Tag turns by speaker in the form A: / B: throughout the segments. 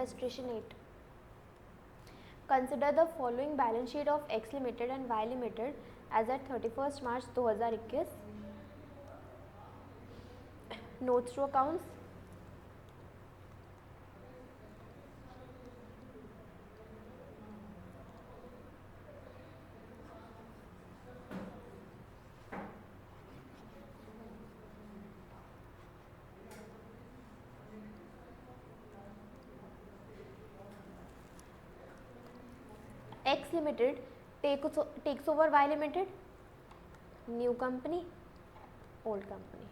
A: illustration 8. Consider the following balance sheet of X Limited and Y Limited as at 31st March 2021. Notes to accounts. X Limited takes over Y Limited, new company, old company.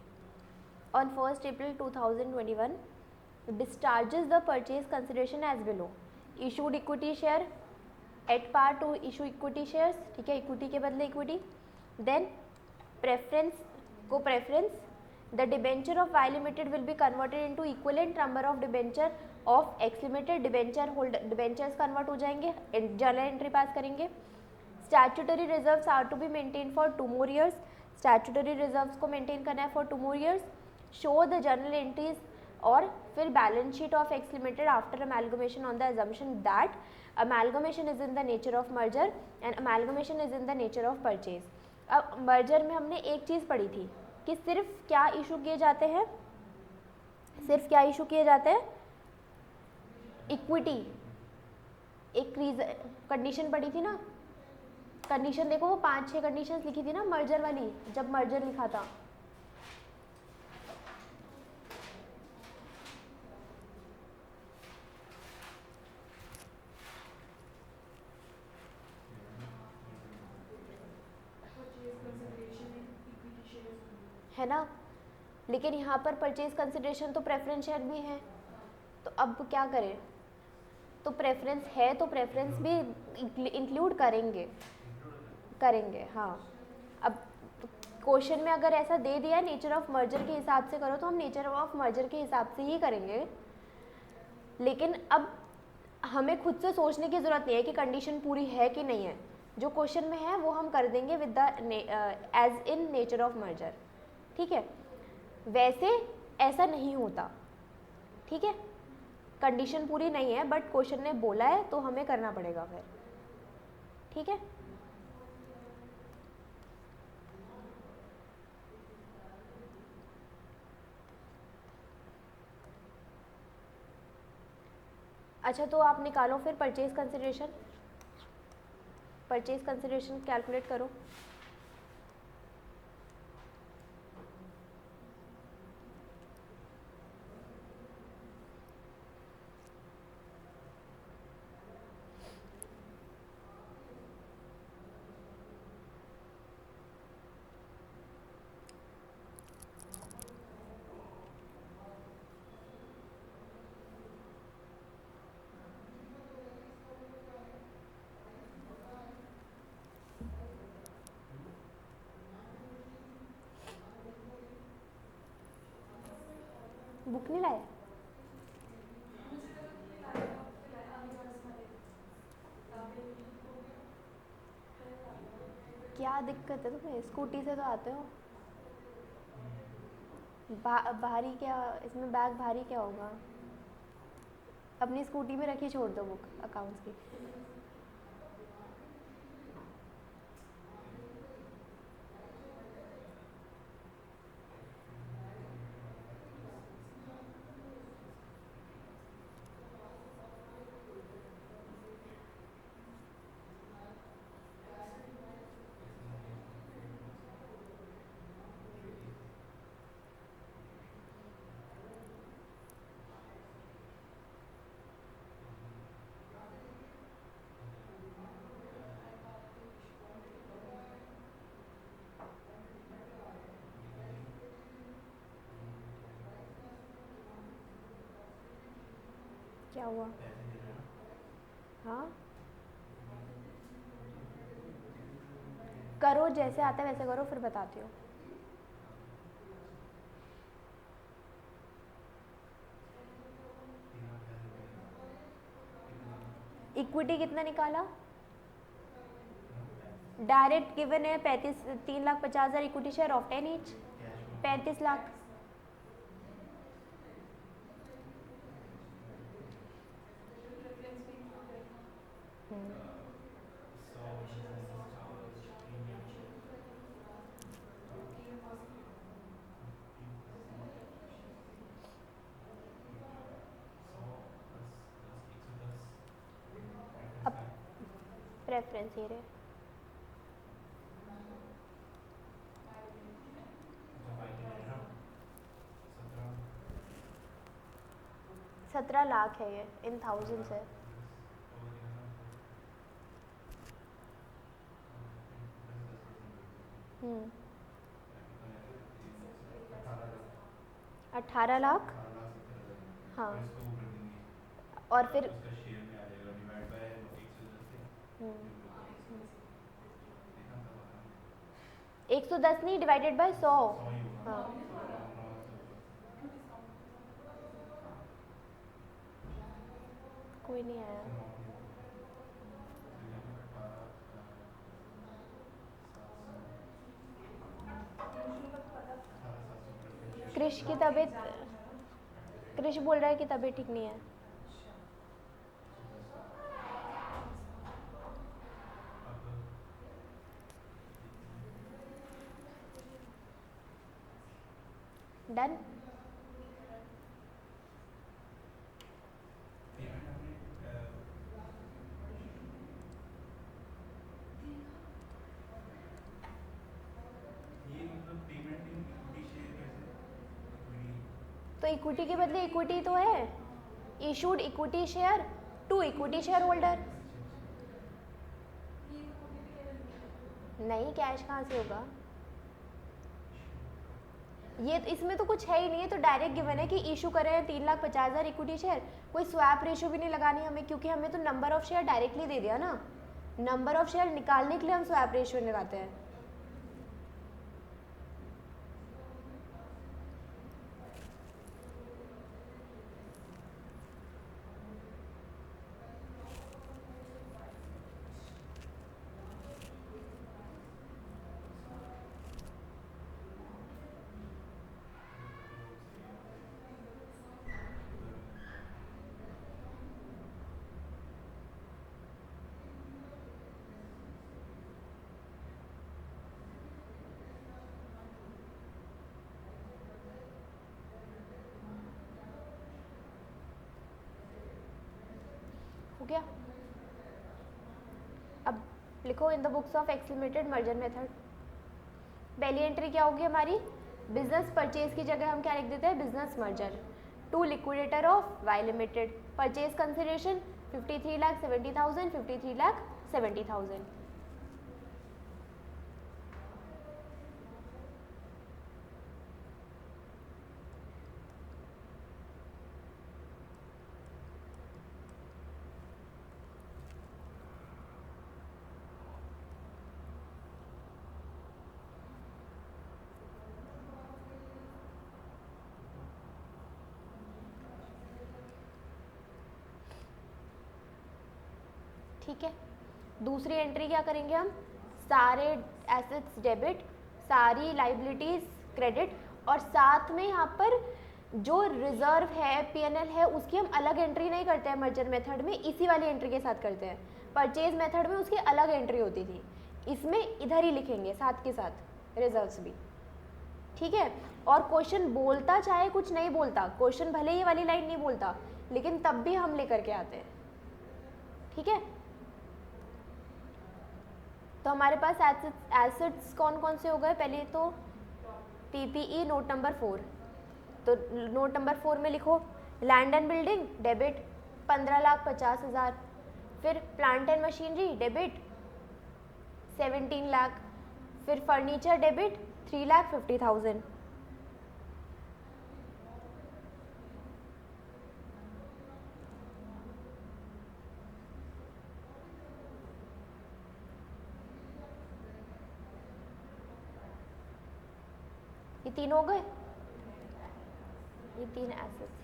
A: On 1st April 2021, discharges the purchase consideration as below. Issued equity share at par to issue equity shares, ठीक है, equity के बदले equity. Then preference, co-preference, the debenture of Y Limited will be converted into equivalent number of debenture of X Limited. Debenture holder debentures convert हो जाएंगे, journal entry pass करेंगे. Statutory reserves are to be maintain for 2 more years. Statutory reserves को maintain करना है for 2 more years. Show the journal entries और फिर balance sheet of X Limited after amalgamation on the assumption that amalgamation is in the nature of merger and amalgamation is in the nature of purchase. अब merger में हमने एक चीज़ पढ़ी थी कि सिर्फ क्या इशू किए जाते हैं, सिर्फ क्या इशू किए जाते हैं, इक्विटी. एक कंडीशन पढ़ी थी ना, कंडीशन देखो वो 5-6 कंडीशंस लिखी थी ना मर्जर वाली, जब मर्जर लिखा था. है ना, लेकिन यहाँ पर परचेज कंसिडरेशन तो प्रेफरेंस शेयर भी है, तो अब क्या करें, तो प्रेफरेंस है तो प्रेफरेंस भी इंक्लूड करेंगे. हाँ, अब क्वेश्चन में अगर ऐसा दे दिया नेचर ऑफ मर्जर के हिसाब से करो तो हम नेचर ऑफ मर्जर के हिसाब से ही करेंगे. लेकिन अब हमें खुद से सोचने की ज़रूरत नहीं है कि कंडीशन पूरी है कि नहीं है. जो क्वेश्चन में है वो हम कर देंगे with the as in nature of merger. ठीक है, वैसे ऐसा नहीं होता. ठीक है, कंडीशन पूरी नहीं है बट क्वेश्चन ने बोला है तो हमें करना पड़ेगा फिर. ठीक है, अच्छा तो आप निकालो फिर परचेज कंसिडरेशन कैलकुलेट करो. बुक नहीं लाए, क्या दिक्कत है तुम्हें, स्कूटी से तो आते हो. भारी क्या इसमें, बैग भारी क्या होगा, अपनी स्कूटी में रखी छोड़ दो बुक अकाउंट्स की. क्या हुआ, हाँ करो, जैसे आता है वैसे करो, फिर बताती हूँ. इक्विटी कितना निकाला, डायरेक्ट गिवन है 3,50,000 equity share of 10 each, 35 lakh. Reference ये रहे। सत्रह लाख है ये, इन थाउजेंड्स है। हम्म, 18 लाख। हाँ, और फिर 110 नहीं, डिवाइडेड बाय 100। हाँ, कोई नहीं आया। क्रिश की तबीयत, क्रिश बोल रहा है कि तबीयत ठीक नहीं है। डन। तो इक्विटी के बदले इक्विटी तो है, issued equity share to equity share holder. नहीं, कैश कहाँ से होगा? ये इसमें तो कुछ है ही नहीं है, तो डायरेक्ट गिवन है कि इशू कर रहे हैं 3,50,000 इक्विटी शेयर। कोई स्वैप रेशियो भी नहीं लगानी हमें, क्योंकि हमें तो नंबर ऑफ शेयर डायरेक्टली दे दिया ना। नंबर ऑफ शेयर निकालने के लिए हम स्वैप रेशियो लगाते हैं। हो गया। अब लिखो in the books of x limited merger method. पहली एंट्री क्या होगी हमारी? बिजनेस परचेज की जगह हम क्या लिख देते हैं? Business merger to liquidator of Y limited. Purchase consideration 53,70,000, 53,70,000। ठीक है, दूसरी एंट्री क्या करेंगे हम? सारे एसेट्स डेबिट, सारी लाइबिलिटीज क्रेडिट, और साथ में यहाँ पर जो रिजर्व है, पीएनएल है, उसकी हम अलग एंट्री नहीं करते हैं मर्जर मेथड में, इसी वाली एंट्री के साथ करते हैं। परचेज मेथड में उसकी अलग एंट्री होती थी, इसमें इधर ही लिखेंगे साथ के साथ रिजर्व्स भी। ठीक है, और क्वेश्चन बोलता चाहे कुछ नहीं बोलता, क्वेश्चन भले ये वाली लाइन नहीं बोलता, लेकिन तब भी हम लेकर के आते हैं। ठीक है, तो हमारे पास एसेट्स कौन कौन से हो गए? पहले तो पीपीई नोट नंबर 4, तो नोट नंबर 4 में लिखो लैंड एंड बिल्डिंग डेबिट 15,50,000, फिर plant and machinery debit 17 lakh, फिर फर्नीचर डेबिट 3,50,000। ये तीन हो गए, ये तीन एसेट्स।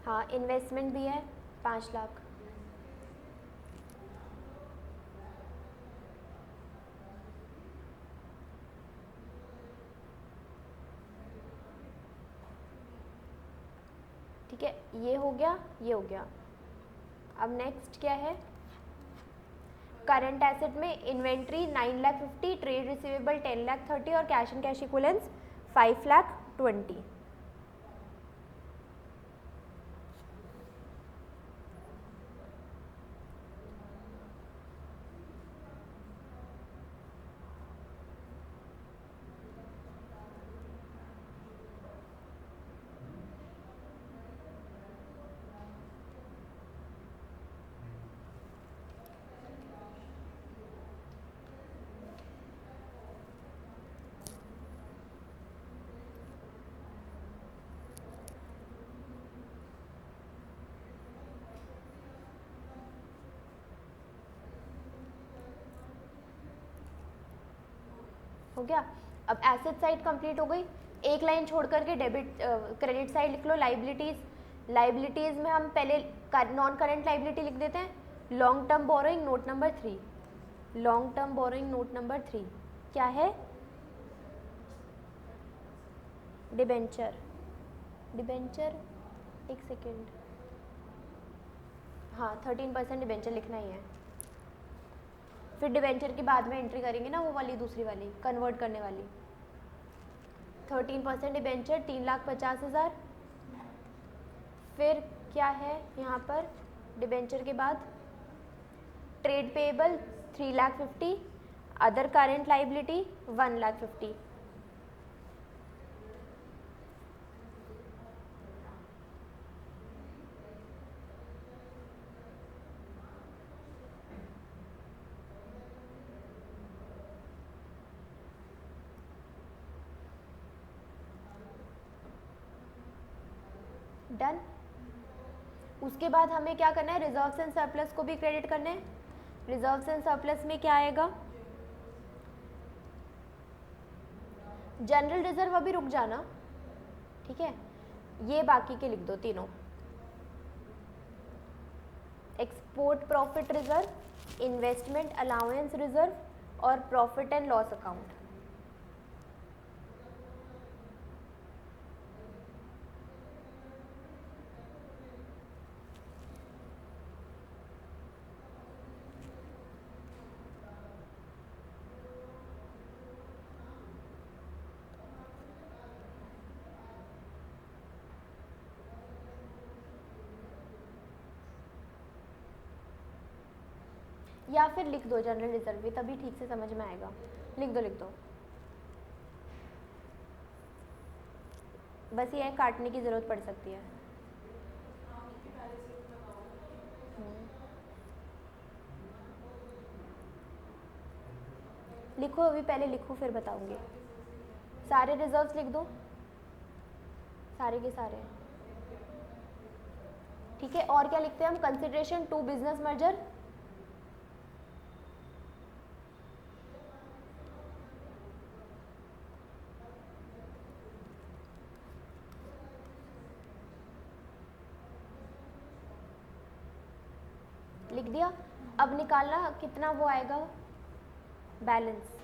A: हाँ, इन्वेस्टमेंट भी है 5 लाख। ठीक है, ये हो गया, ये हो गया। अब नेक्स्ट क्या है? करंट एसेट में इन्वेंट्री 9,50,000, ट्रेड रिसीवेबल 10,30,000 और कैश एंड कैश इक्विवेलेंट्स 5,20,000। हो गया। अब एसेट साइड कंप्लीट हो गई, एक लाइन छोड़ करके डेबिट क्रेडिट साइड लिख लो। लाइबिलिटीज में हम पहले नॉन करंट लाइबिलिटी लिख देते हैं। Long term borrowing note number 3, long term borrowing note number 3 क्या है? डिबेंचर। एक सेकेंड, हाँ 13% डिबेंचर लिखना ही है। फिर डिबेंचर की बाद में एंट्री करेंगे ना, वो वाली दूसरी वाली कन्वर्ट करने वाली। 13% डिबेंचर 3,50,000। फिर क्या है यहाँ पर डिबेंचर के बाद? Trade payable 3,50,000, other current liability 1,50,000। Done. उसके बाद हमें क्या करना है? रिजर्व्स एंड सरप्लस को भी क्रेडिट करना है। रिजर्व्स एंड सरप्लस में क्या आएगा? जनरल रिजर्व अभी रुक जाना, ठीक है, ये बाकी के लिख दो तीनों। Export profit reserve, investment allowance reserve और प्रॉफिट एंड लॉस अकाउंट। या फिर लिख दो जनरल रिजर्व भी, तभी ठीक से समझ में आएगा। लिख दो। बस ये काटने की ज़रूरत पड़ सकती है। लिखो अभी, पहले लिखो फिर बताऊंगी। सारे रिजर्व्स लिख दो, सारे के सारे, ठीक है। और क्या लिखते हैं हम? कंसिडरेशन टू बिजनेस मर्जर, लिख दिया। अब निकालना कितना वो आएगा बैलेंस।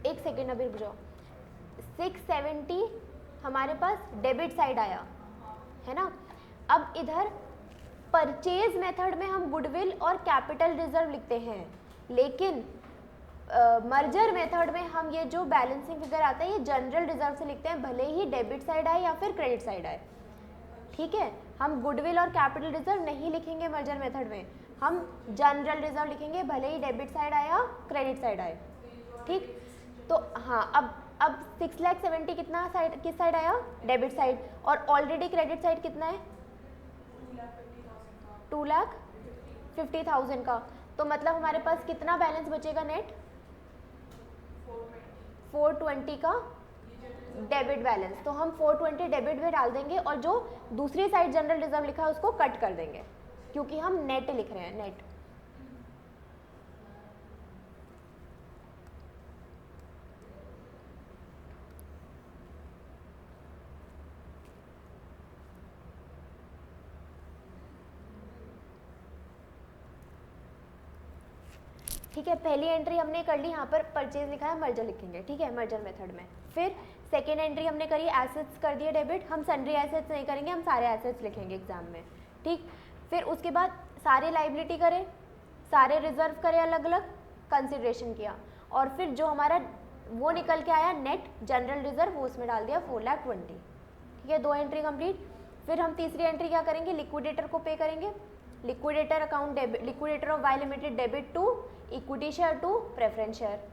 A: एक सेकेंड अभी रुक जाओ। 670 हमारे पास डेबिट साइड आया है ना। अब इधर परचेज मेथड में हम गुडविल और कैपिटल रिजर्व लिखते हैं, लेकिन मर्जर मेथड में हम ये जो बैलेंसिंग फिगर आता है ये जनरल रिजर्व से लिखते हैं, भले ही डेबिट साइड आए या फिर क्रेडिट साइड आए, ठीक है। हम गुडविल और कैपिटल रिजर्व नहीं लिखेंगे मर्जर मेथड में, हम जनरल रिजर्व लिखेंगे, भले ही डेबिट साइड आया क्रेडिट साइड आए, ठीक। तो हाँ, अब 6,70,000 कितना साइड, किस साइड आया? Debit side. और ऑलरेडी क्रेडिट साइड कितना है? 2,50,000 का। तो मतलब हमारे पास कितना बैलेंस बचेगा नेट? 420 का डेबिट बैलेंस, तो हम 420 डेबिट में डाल देंगे और जो दूसरी साइड जनरल रिजर्व लिखा है उसको कट कर देंगे, क्योंकि हम नेट लिख रहे हैं, नेट। ठीक है, पहली एंट्री हमने कर ली, यहाँ पर परचेज लिखा है, मर्जर लिखेंगे, ठीक है, मर्जर मेथड में। फिर सेकेंड एंट्री हमने करी, एसेट्स कर दिए डेबिट, हम सन्ड्री एसेट्स नहीं करेंगे, हम सारे एसेट्स लिखेंगे एग्जाम में, ठीक। फिर उसके बाद सारे लाइबिलिटी करें, सारे रिजर्व करें, अलग अलग कंसिडरेशन किया, और फिर जो हमारा वो निकल के आया नेट जनरल रिजर्व, वो उसमें डाल दिया 4,20,000, ठीक है, 2 एंट्री कंप्लीट। फिर हम तीसरी एंट्री क्या करेंगे, लिक्विडेटर को पे करेंगे, liquidator account debit, liquidator of Y limited debit to equity share to preference share.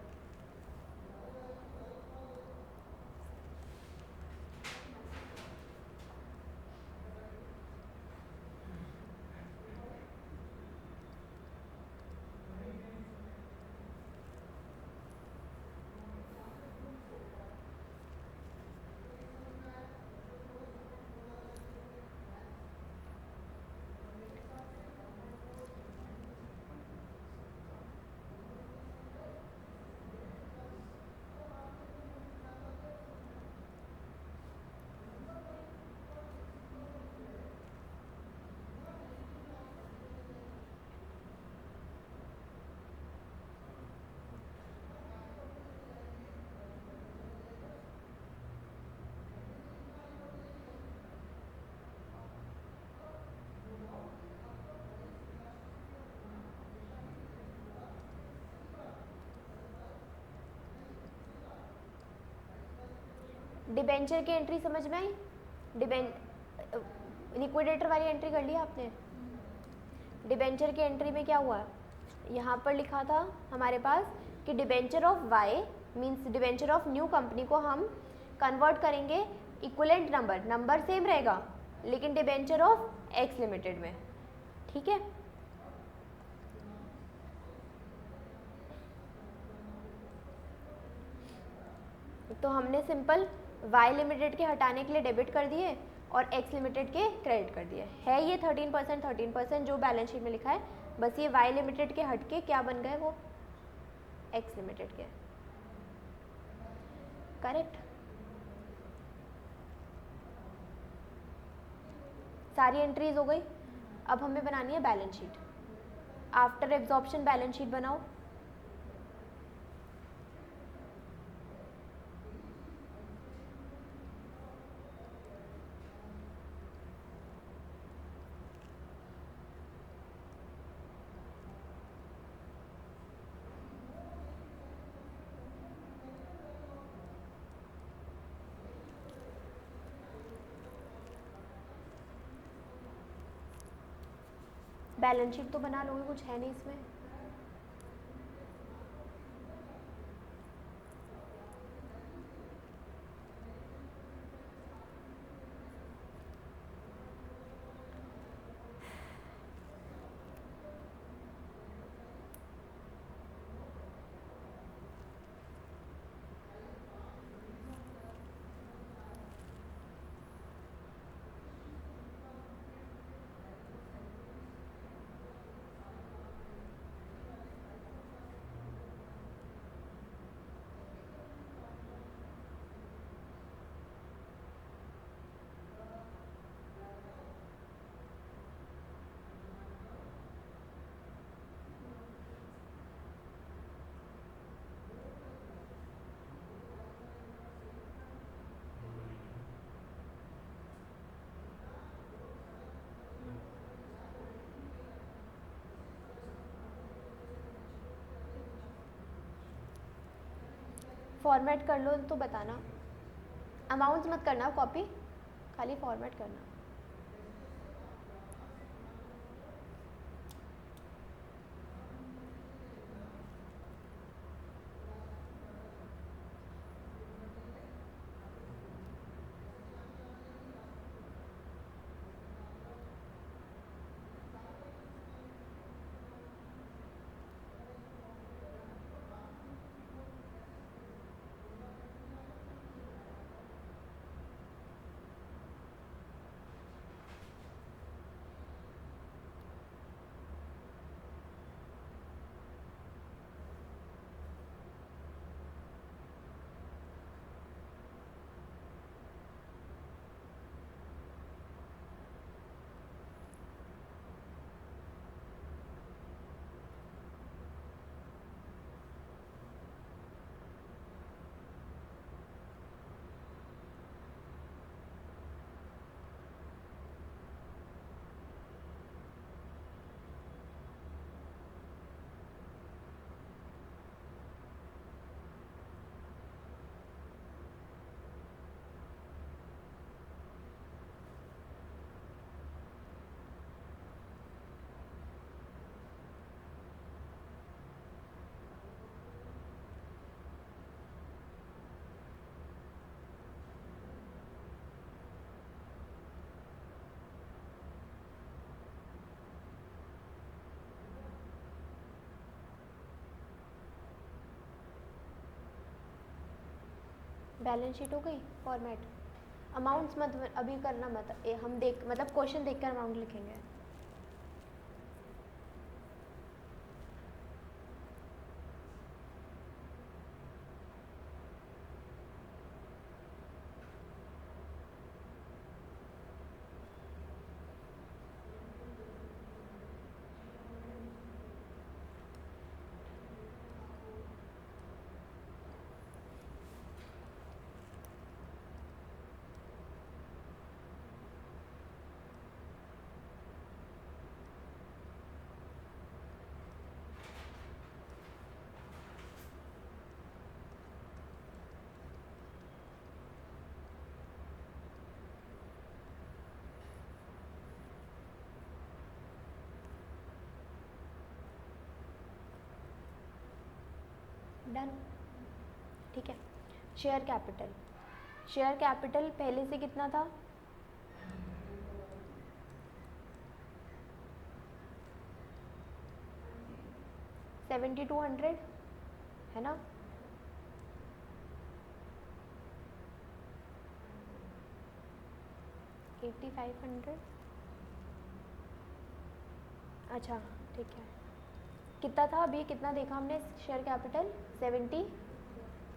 A: Debenture की एंट्री समझ में आई, लिक्विडेटर वाली एंट्री कर लिया आपने। डिबेंचर की एंट्री में क्या हुआ, यहाँ पर लिखा था हमारे पास कि debenture of Y means debenture of new company को हम कन्वर्ट करेंगे इक्विवेलेंट नंबर, नंबर सेम रहेगा लेकिन डिबेंचर ऑफ एक्स लिमिटेड में, ठीक है। तो हमने सिंपल वाई लिमिटेड के हटाने के लिए डेबिट कर दिए और एक्स लिमिटेड के क्रेडिट कर दिए, है ये 13% जो बैलेंस शीट में लिखा है, बस ये वाई लिमिटेड के हट के क्या बन गए, वो एक्स लिमिटेड के, करेक्ट। सारी एंट्रीज हो गई, अब हमें बनानी है balance sheet. After absorption balance sheet बनाओ। बैलेंस शीट तो बना लोगे, कुछ है नहीं इसमें। फॉर्मेट कर लो तो बताना, अमाउंट्स मत करना कॉपी, खाली फॉर्मेट करना। बैलेंस शीट हो गई फॉर्मेट। अमाउंट्स मत अभी करना मत, हम देख मतलब क्वेश्चन देख कर अमाउंट लिखेंगे। डन, ठीक है। शेयर कैपिटल, शेयर कैपिटल पहले से कितना था? 7200 है ना? $8500। अच्छा ठीक है, कितना था अभी, कितना देखा हमने शेयर कैपिटल?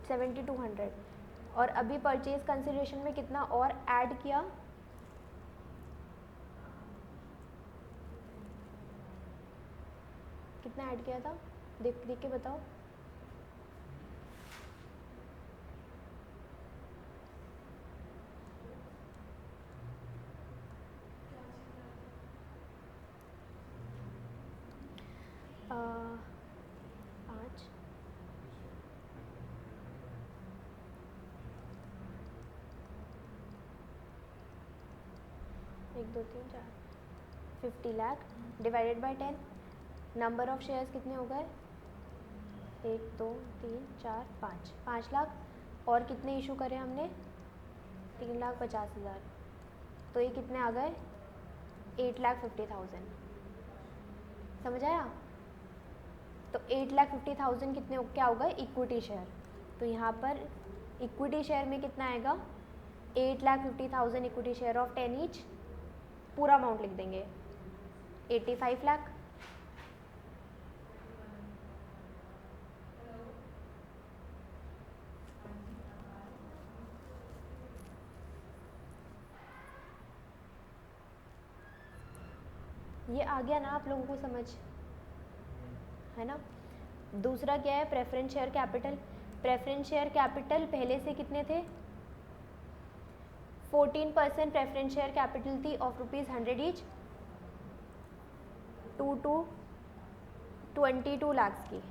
A: 7200। और अभी परचेज कंसिडरेशन में कितना और ऐड किया? कितना ऐड किया था, देख के बताओ। पाँच, 1 2 3 4, 50 lakh divided by 10। Number of shares कितने हो गए? 1 2 3 4 5, 5 लाख। और कितने इशू करे हमने? 3,50,000। तो ये कितने आ गए? 8,50,000। समझ आया? तो 8,50,000 कितने क्या हो गए? Equity share. तो यहाँ पर इक्विटी शेयर में कितना आएगा? 8,50,000 इक्विटी शेयर ऑफ 10 ईच। पूरा अमाउंट लिख देंगे, 85 लाख। ये आ गया ना आप लोगों को समझ, है ना? दूसरा क्या है? Preference share capital. Preference share capital पहले से कितने थे? 14% प्रेफरेंस शेयर कैपिटल थी ऑफ ₹100 ईच, 2 to 22 लाख की।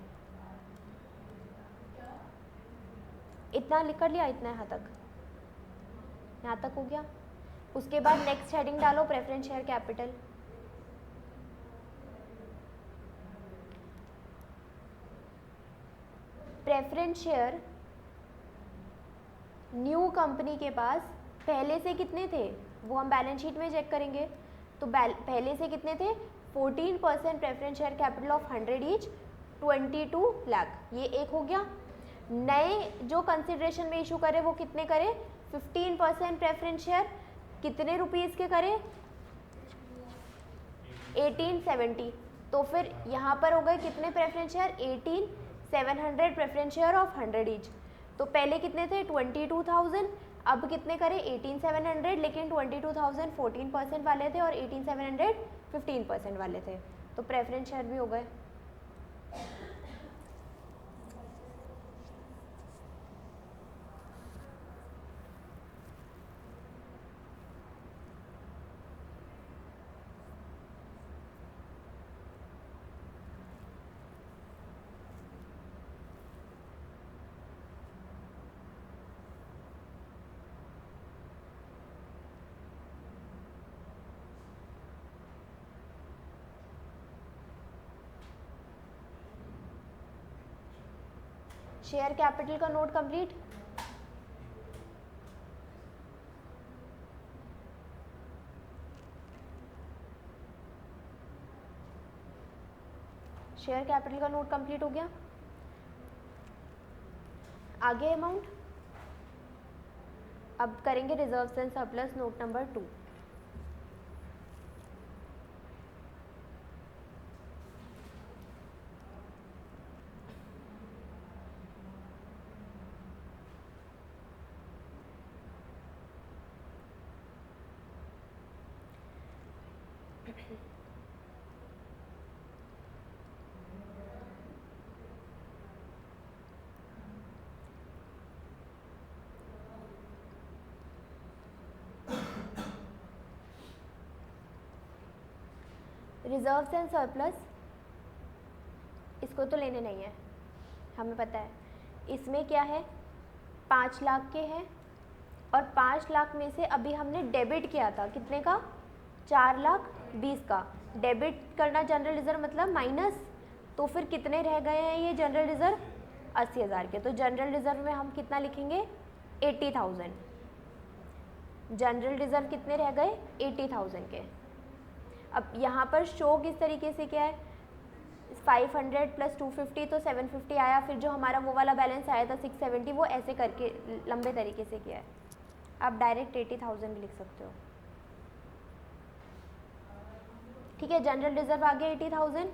A: इतना लिख कर लिया, इतना यहाँ तक हो गया। उसके बाद नेक्स्ट हेडिंग डालो preference share capital. Preference share new company के पास पहले से कितने थे वो हम बैलेंस शीट में चेक करेंगे। तो पहले से कितने थे? 14% preference share capital of 100 each, 22 lakh. ये एक हो गया। नए जो कंसिडरेशन में इशू करे वो कितने करे? 15% प्रेफरेंस शेयर, कितने रुपीस के करे? 1870। तो फिर यहाँ पर हो गए कितने preference share? 18,700 preference share of 100 each. तो पहले कितने थे? 22,000। अब कितने करे? 18,700, लेकिन 22,000 14% वाले थे और 18,700 15% वाले थे। तो प्रेफरेंस शेयर भी हो गए। शेयर कैपिटल का नोट कंप्लीट। शेयर कैपिटल का नोट कंप्लीट हो गया। आगे अमाउंट अब करेंगे reserves and surplus note number 2। Reserves and surplus इसको तो लेने नहीं है, हमें पता है। इसमें क्या है, 5 लाख के हैं और 5 लाख में से अभी हमने डेबिट किया था कितने का, 4,20,000 का। डेबिट करना जनरल रिजर्व मतलब माइनस, तो फिर कितने रह गए हैं ये जनरल रिजर्व, 80,000 के। तो जनरल रिजर्व में हम कितना लिखेंगे, 80,000। जनरल रिजर्व कितने रह गए, 80,000 के। अब यहाँ पर शो किस तरीके से क्या है, 500 प्लस 250 तो 750 आया, फिर जो हमारा वो वाला बैलेंस आया था 670, वो ऐसे करके लंबे तरीके से किया है। आप डायरेक्ट 80,000 भी लिख सकते हो, ठीक है। जनरल रिजर्व आ गया 80,000।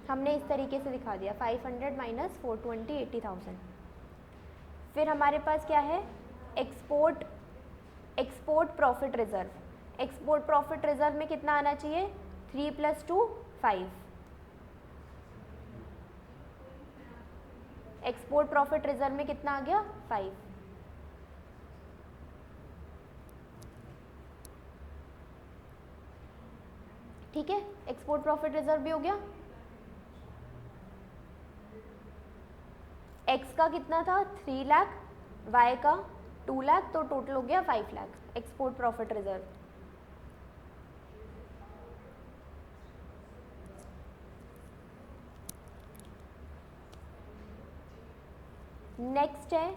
A: हमने इस तरीके से दिखा दिया, 500 माइनस 420, 80,000। फिर हमारे पास क्या है, export profit reserve. Export profit reserve में कितना आना चाहिए, 3 + 2 5। एक्सपोर्ट प्रॉफिट रिजर्व में कितना आ गया, 5। ठीक है, एक्सपोर्ट प्रॉफिट रिजर्व भी हो गया। एक्स का कितना था, 3 लाख, वाई का 2 लाख, तो टोटल हो गया 5 lakh export profit reserve. Next है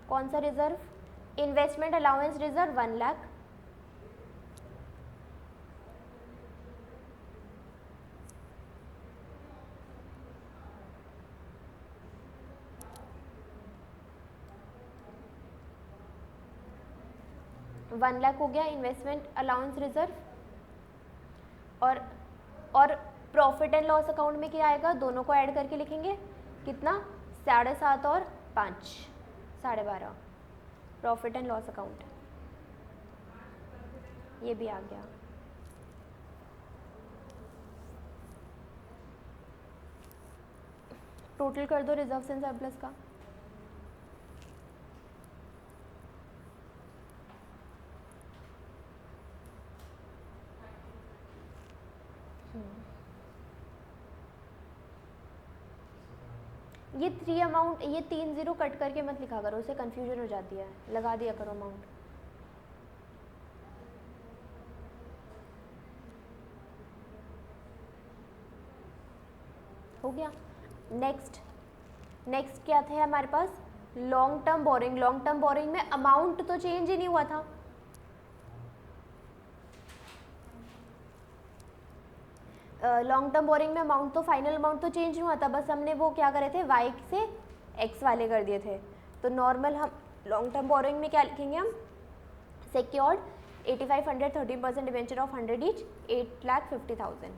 A: कौन सा reserve, investment allowance reserve 1 lakh. One lakh हो गया इन्वेस्टमेंट अलाउंस रिजर्व। और प्रॉफिट एंड लॉस अकाउंट में क्या आएगा, दोनों को ऐड करके लिखेंगे, कितना, 7.5 और 5, 12.5 प्रॉफिट एंड लॉस अकाउंट, ये भी आ गया। टोटल कर दो रिजर्व्स एंड सरप्लस का। ये 3 अमाउंट, ये 3 0 कट करके मत लिखा करो, उससे कंफ्यूजन हो जाती है, लगा दिया करो अमाउंट। हो गया। नेक्स्ट क्या थे हमारे पास, long term borrowing. Long term borrowing में अमाउंट तो चेंज ही नहीं हुआ था, लॉन्ग टर्म बोरिंग में अमाउंट तो, फाइनल अमाउंट तो चेंज नहीं हुआ था, बस हमने वो क्या करे थे, वाई से एक्स वाले कर दिए थे। तो नॉर्मल हम लॉन्ग टर्म बोरिंग में क्या लिखेंगे, हम secured 8500 13% debenture of 100 each 8,50,000।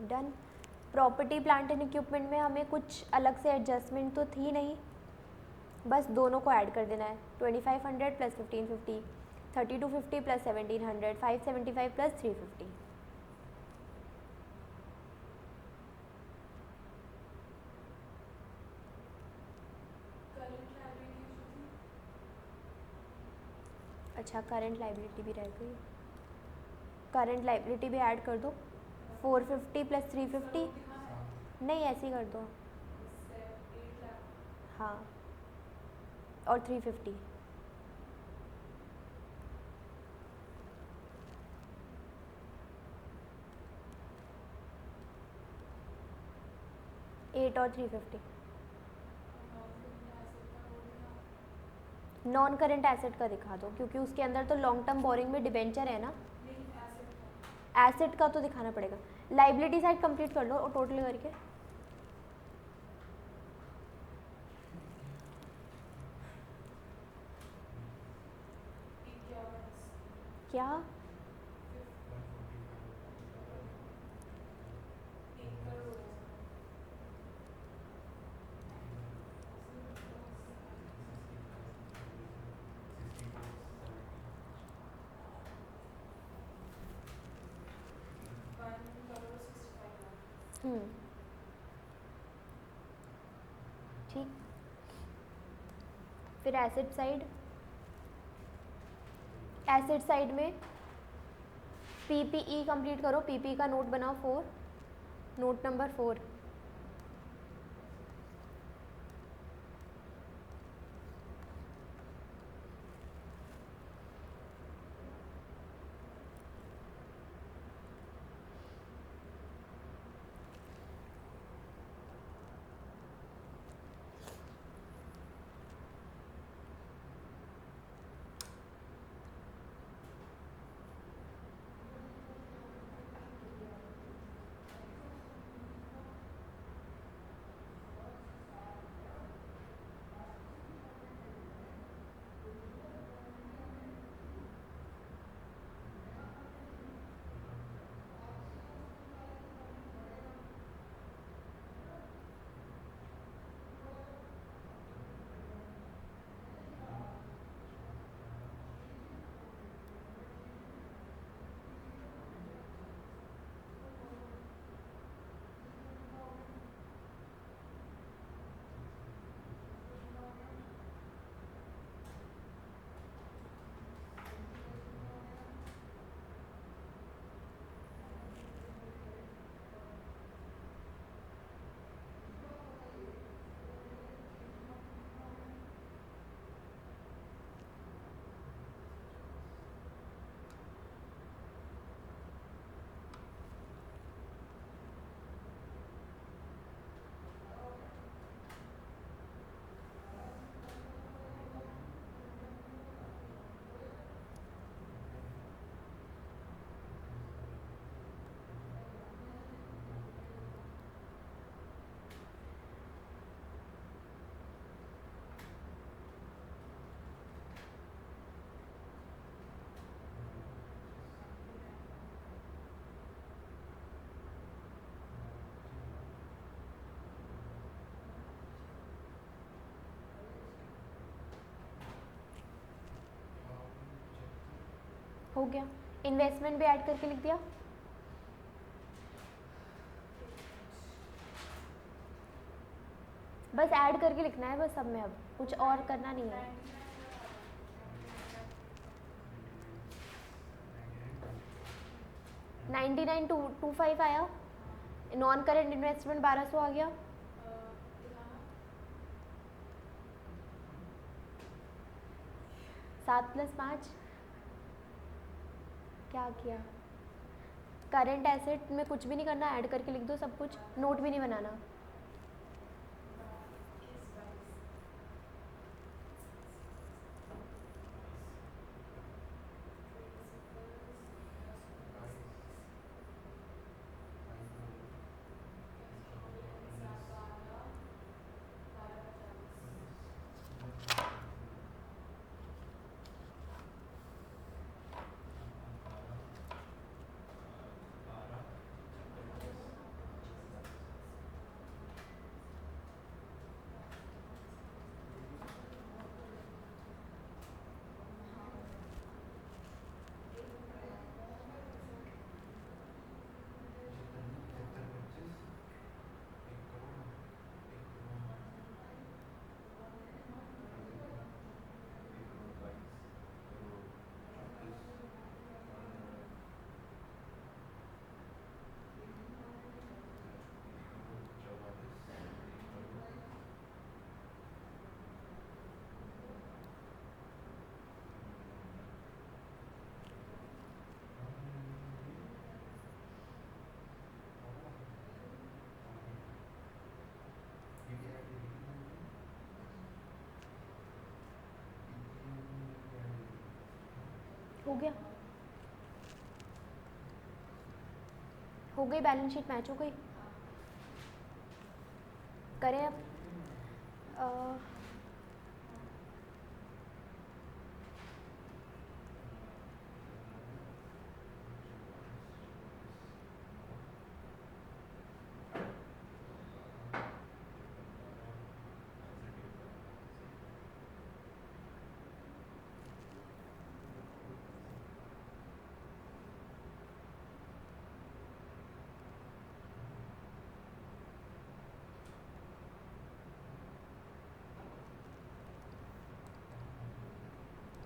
A: Done. Property plant and equipment में हमें कुछ अलग से एडजस्टमेंट तो थी नहीं, बस दोनों को ऐड कर देना है, 2500 प्लस 1550, 3250 प्लस 1700, 575 प्लस 350। अच्छा करंट लाइबिलिटी भी रह गई, करंट लाइबिलिटी भी ऐड कर दो, 450 प्लस 350, नहीं ऐसे ही कर दो, हाँ, और 350, एट और 350। नॉन करेंट एसेट का दिखा दो, क्योंकि उसके अंदर तो लॉन्ग टर्म बोरिंग में डिबेंचर है ना, एसेट का तो दिखाना पड़ेगा। लाइबिलिटी साइड कंप्लीट कर लो और टोटल करके, क्या 1 करोड़ 65 लाख। ठीक, फिर एसेट साइड, एसेट साइड में पीपीई कंप्लीट करो, पीपीई का नोट बनाओ 4, नोट नंबर 4, हो गया। इन्वेस्टमेंट भी ऐड करके लिख दिया, बस ऐड करके लिखना है बस सब में, अब कुछ और करना नहीं है। 99,225 आया, नॉन करेंट इन्वेस्टमेंट 1200 आ गया, 7 + 5 क्या किया, करंट एसेट में कुछ भी नहीं करना, ऐड करके लिख दो सब कुछ, नोट भी नहीं बनाना। हो गया, हो गई, बैलेंस शीट मैच हो गई। करें अब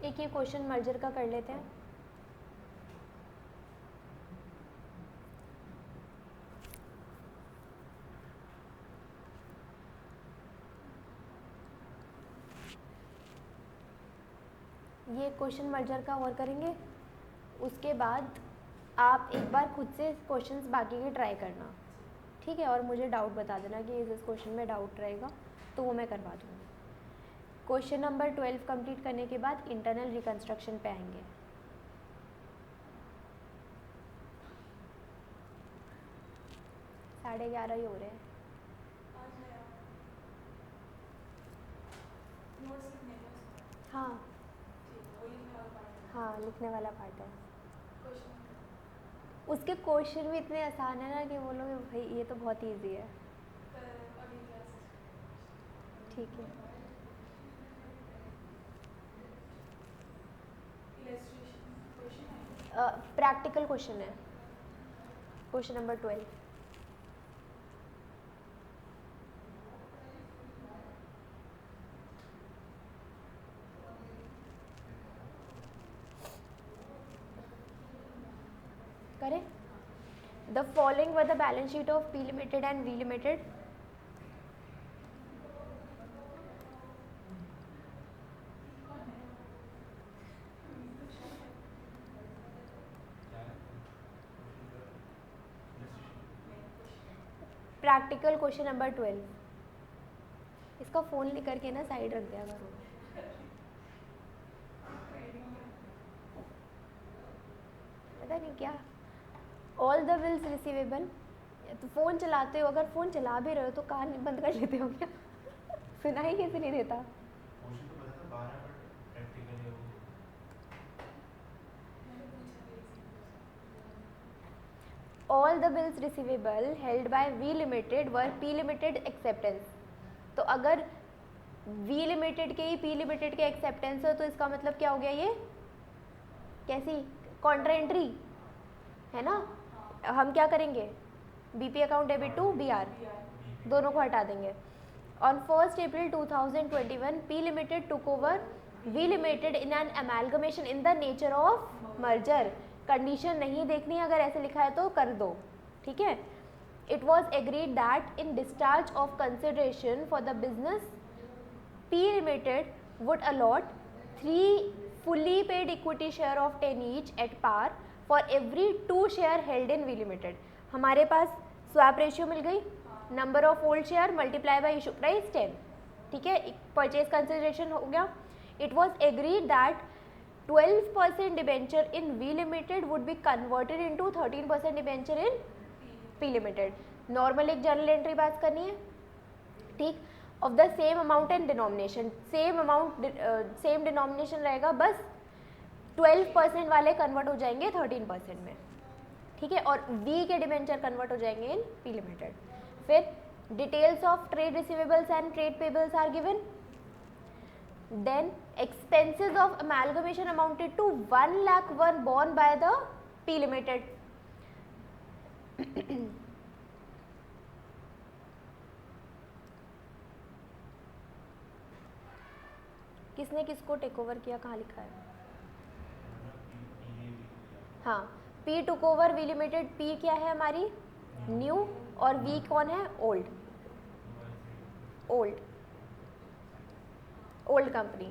A: एक ये क्वेश्चन मर्जर का कर लेते हैं। ये क्वेश्चन मर्जर का और करेंगे, उसके बाद आप एक बार खुद से क्वेश्चंस बाकी के ट्राई करना, ठीक है, और मुझे डाउट बता देना कि इस क्वेश्चन में डाउट रहेगा तो वो मैं करवा दूँगी। क्वेश्चन नंबर 12 कंप्लीट करने के बाद इंटरनल रिकंस्ट्रक्शन पे आएंगे। साढ़े 11 ही हो रहे हैं। हाँ हाँ, लिखने वाला पार्ट है। उसके क्वेश्चन भी इतने आसान है ना कि वो लोग भाई ये तो बहुत इजी है। ठीक है, प्रैक्टिकल क्वेश्चन है, क्वेश्चन नंबर 12। करें, the following were the balance sheet of P limited and V limited. Practical question number 12। इसका फ़ोन लेकर के ना साइड रख दिया करो। पता नहीं क्या, ऑल द बिल्स रिसीवेबल। तो फ़ोन चलाते हो, अगर फ़ोन चला भी रहे हो तो कान बंद कर लेते हो क्या? सुनाई कैसे नहीं देता? All the bills receivable held by V limited were P limited acceptance. तो अगर वी लिमिटेड के ही पी लिमिटेड के एक्सेप्टेंस है तो इसका मतलब क्या हो गया? ये कैसी कॉन्ट्रा एंट्री है ना। हम क्या करेंगे? BP account debit to BR, दोनों को हटा देंगे। On 1 April 2021 P limited took over V limited in an amalgamation in the nature of merger. Condition नहीं देखनी, अगर ऐसे लिखा है तो कर दो, ठीक है। It was agreed that in discharge of consideration for the business P Limited would allot 3 fully paid equity share of 10 each at par for every 2 share held in V Limited। हमारे पास स्वैप रेशियो मिल गई, number of old share multiply by issue price 10, ठीक है। Purchase consideration हो गया। It was agreed that 12% debenture in V limited would be converted into 13% debenture in P limited. Normal एक journal entry पास करनी है, ठीक। Of the same amount and denomination, same amount same denomination रहेगा, बस 12% वाले कन्वर्ट हो जाएंगे 13% में, ठीक है। और वी के डिबेंचर कन्वर्ट हो जाएंगे इन पी लिमिटेड। फिर details of trade receivables and trade payables are given. Then expenses of amalgamation amounted to 1 lakh were borne by the P Limited। किसने किसको टेक ओवर किया, कहाँ लिखा है? हाँ, P took over V limited. P क्या है हमारी? न्यू, और V कौन है? Old, old company.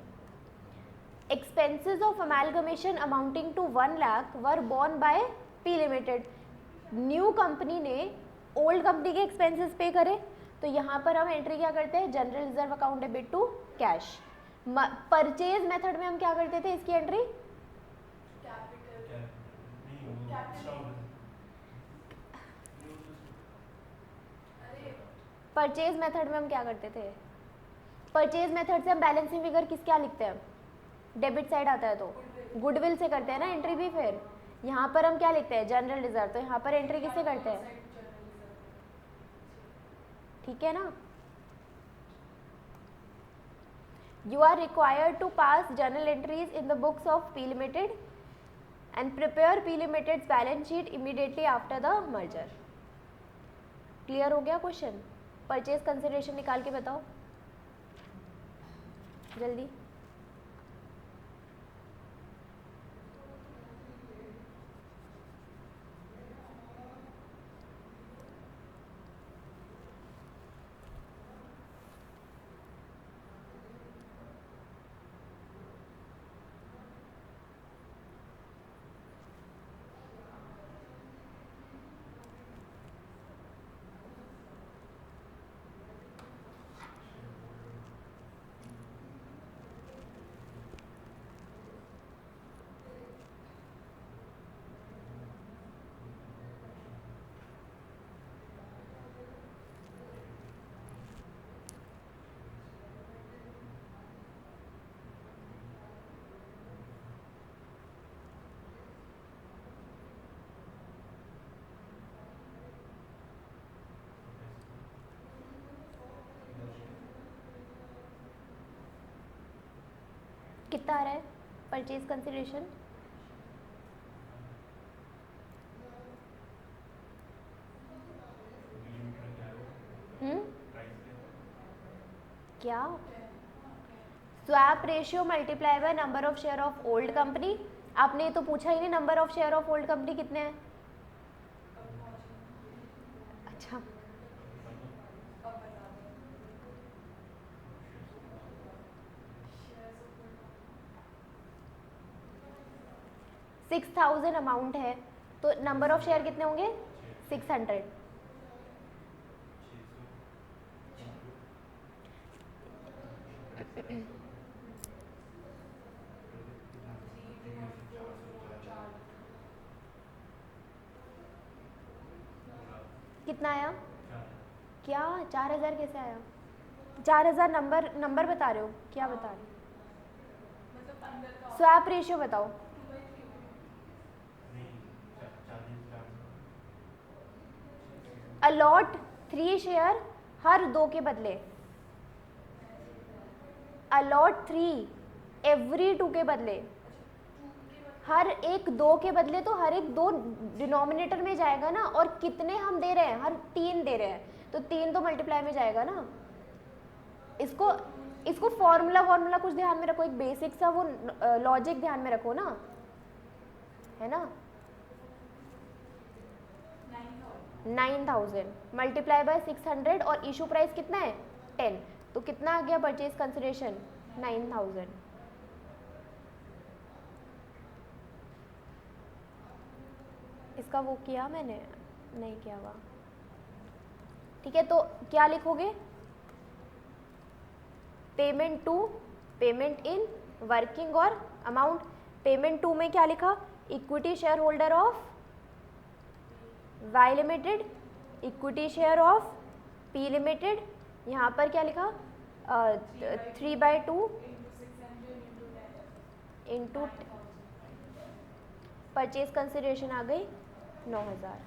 A: Expenses of amalgamation amounting to 1 lakh were borne by P limited. New company ने ओल्ड कंपनी के एक्सपेंसेस पे करे, तो यहाँ पर हम एंट्री क्या करते हैं? General reserve account debit to cash. Purchase method में हम क्या करते थे इसकी एंट्री? परचेज मेथड में हम क्या करते थे, परचेज मेथड से हम बैलेंसिंग फिगर किस क्या लिखते हैं, डेबिट साइड आता है तो गुडविल से करते हैं ना एंट्री भी। फिर यहाँ पर हम क्या लिखते हैं, जनरल रिजर्व, तो यहाँ पर एंट्री किससे करते हैं, ठीक है ना। You are required to pass journal entries in the books of P Limited and prepare P Limited's balance sheet immediately after the merger. Clear हो गया क्वेश्चन। परचेज कंसिडरेशन निकाल के बताओ जल्दी। कितना आ रहा है परचेज कंसिडरेशन, क्या swap ratio multiply by number of share of old company. आपने ये तो पूछा ही नहीं, number of share of old company कितने हैं। अच्छा 6000 अमाउंट है तो नंबर ऑफ शेयर कितने होंगे 600। कितना आया, क्या 4000 कैसे आया, 4000 नंबर बता रहे हो, क्या बता रहे हो, स्वैप रेशियो बताओ। अलॉट 3 शेयर हर 2 के बदले, अलॉट 3 एवरी 2 के बदले, हर एक 2 के बदले तो हर एक 2 डिनोमिनेटर में जाएगा ना, और कितने हम दे रहे हैं, हर 3 दे रहे हैं तो 3 तो मल्टीप्लाई में जाएगा ना। इसको फॉर्मूला कुछ ध्यान में रखो, एक बेसिक सा वो लॉजिक ध्यान में रखो ना, है ना। 9000 मल्टीप्लाई बाय 600 और इशू प्राइस कितना है 10, तो कितना आ गया परचेज कंसिडरेशन 9000। इसका वो किया मैंने, नहीं किया हुआ, ठीक है। तो क्या लिखोगे, payment to, payment in, working और अमाउंट। पेमेंट टू में क्या लिखा, equity share holder of Y limited, equity share of P limited, यहाँ पर क्या लिखा 3/2 इंटू परचेज कंसिडरेशन आ गई 9000,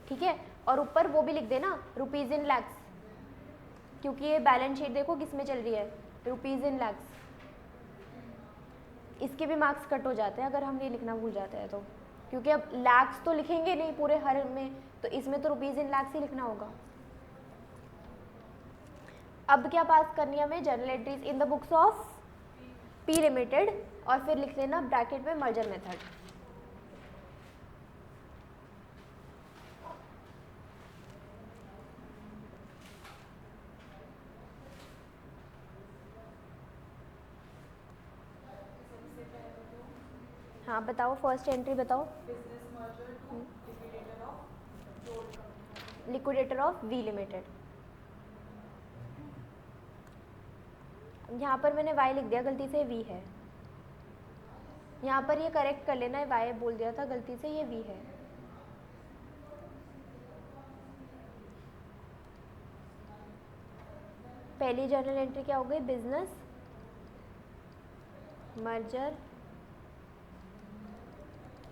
A: ठीक है। और ऊपर वो भी लिख देना रुपीज इन लैक्स, क्योंकि ये बैलेंस शीट देखो किस में चल रही है, रुपीज इन लैक्स। इसके भी मार्क्स कट हो जाते हैं अगर हम ये लिखना भूल जाते हैं तो, क्योंकि अब लैक्स तो लिखेंगे नहीं पूरे हर में, तो इसमें तो रुपीज इन लैक्स ही लिखना होगा। अब क्या पास करनी है हमें, journal entries in the books of P limited, और फिर लिख लेना ब्रैकेट में मर्जर मेथड। हाँ बताओ, फर्स्ट एंट्री बताओ, लिक्विडेटर ऑफ वी लिमिटेड। यहाँ पर मैंने वाई लिख दिया, गलती से वी है, यहाँ पर ये करेक्ट कर लेना है, वाई बोल दिया था गलती से, ये वी है। पहली जर्नल एंट्री क्या हो गई, business merger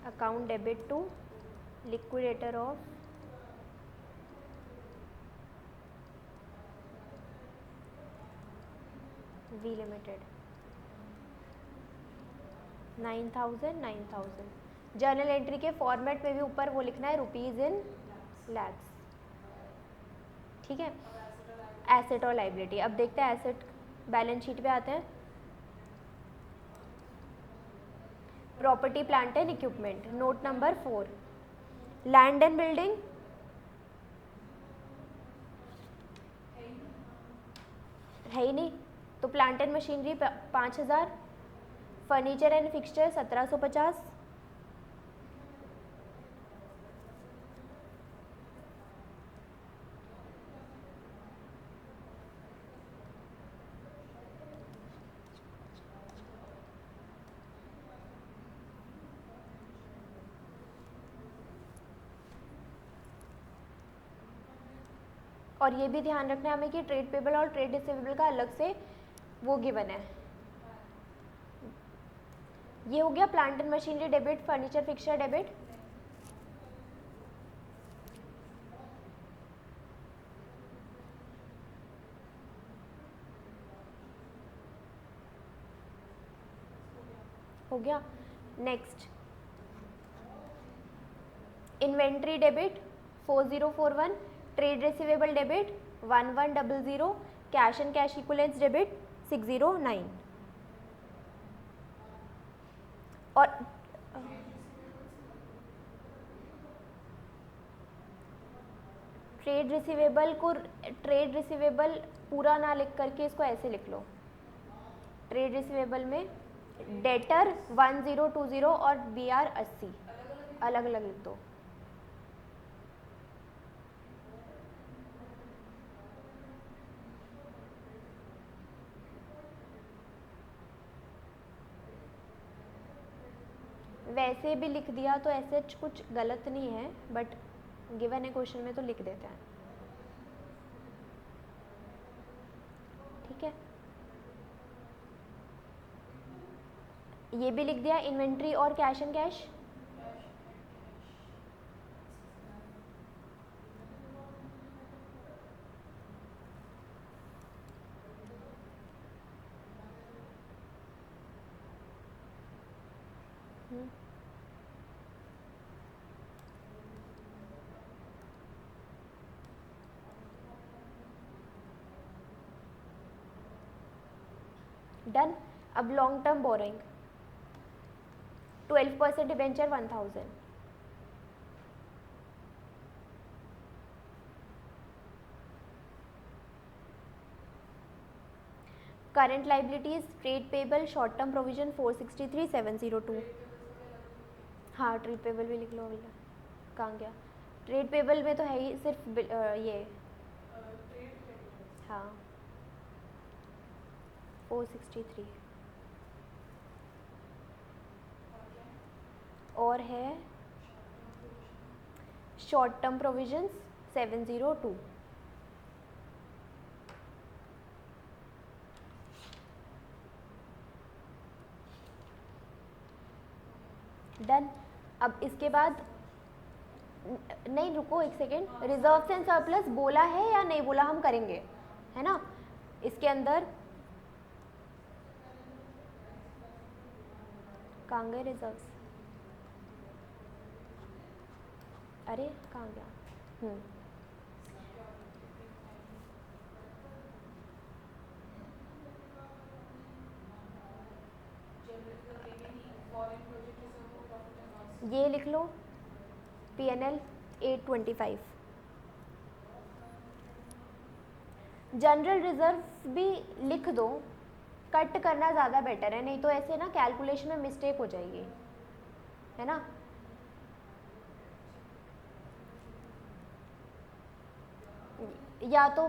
A: account debit to liquidator of V limited 9,000। Journal entry के फॉर्मेट में भी ऊपर वो लिखना है रुपीज इन लैक्स, ठीक है। एसेट और लाइबिलिटी, अब देखते हैं एसेट बैलेंस शीट पे आते हैं। Property plant and equipment, note number 4, land and building है ही नहीं, तो plant and machinery 5,000, furniture and fixture 1,750, और ये भी ध्यान रखना है हमें कि ट्रेड पेबल और ट्रेड रिसीवेबल का अलग से वो गिवन है। ये हो गया plant and machinery debit, furniture fixture debit. हो गया। Next inventory debit 4041, trade receivable debit 1100, cash and cash equivalents debit 609। और ट्रेड रिसीवेबल पूरा ना लिख करके इसको ऐसे लिख लो, ट्रेड रिसीवेबल में डेटर 1020 और BR 80 अलग अलग लिख दो। वैसे भी लिख दिया तो ऐसे कुछ गलत नहीं है, बट गिवन है क्वेश्चन में तो लिख देते हैं, ठीक है। ये भी लिख दिया इन्वेंट्री और कैश एंड कैश। डन। अब long term borrowing 12% debenture 1000, current liabilities trade payable short term provision 463,702। हाँ ट्रेड पेबल भी लिख लो भैया, कहाँ गया, ट्रेड पेबल में तो है ही सिर्फ ये, हाँ 463, और है शॉर्ट टर्म प्रोविजंस 702। डन। अब इसके बाद नहीं रुको एक सेकेंड, रिजर्व्स एंड सरप्लस बोला है या नहीं बोला, हम करेंगे है ना। इसके अंदर कहाँ गए रिजर्व्स, अरे कहाँ गया, ये लिख लो PNL 825। जनरल रिजर्व भी लिख दो, कट करना ज़्यादा बेटर है, नहीं तो ऐसे ना कैलकुलेशन में मिस्टेक हो जाएगी, है ना। या तो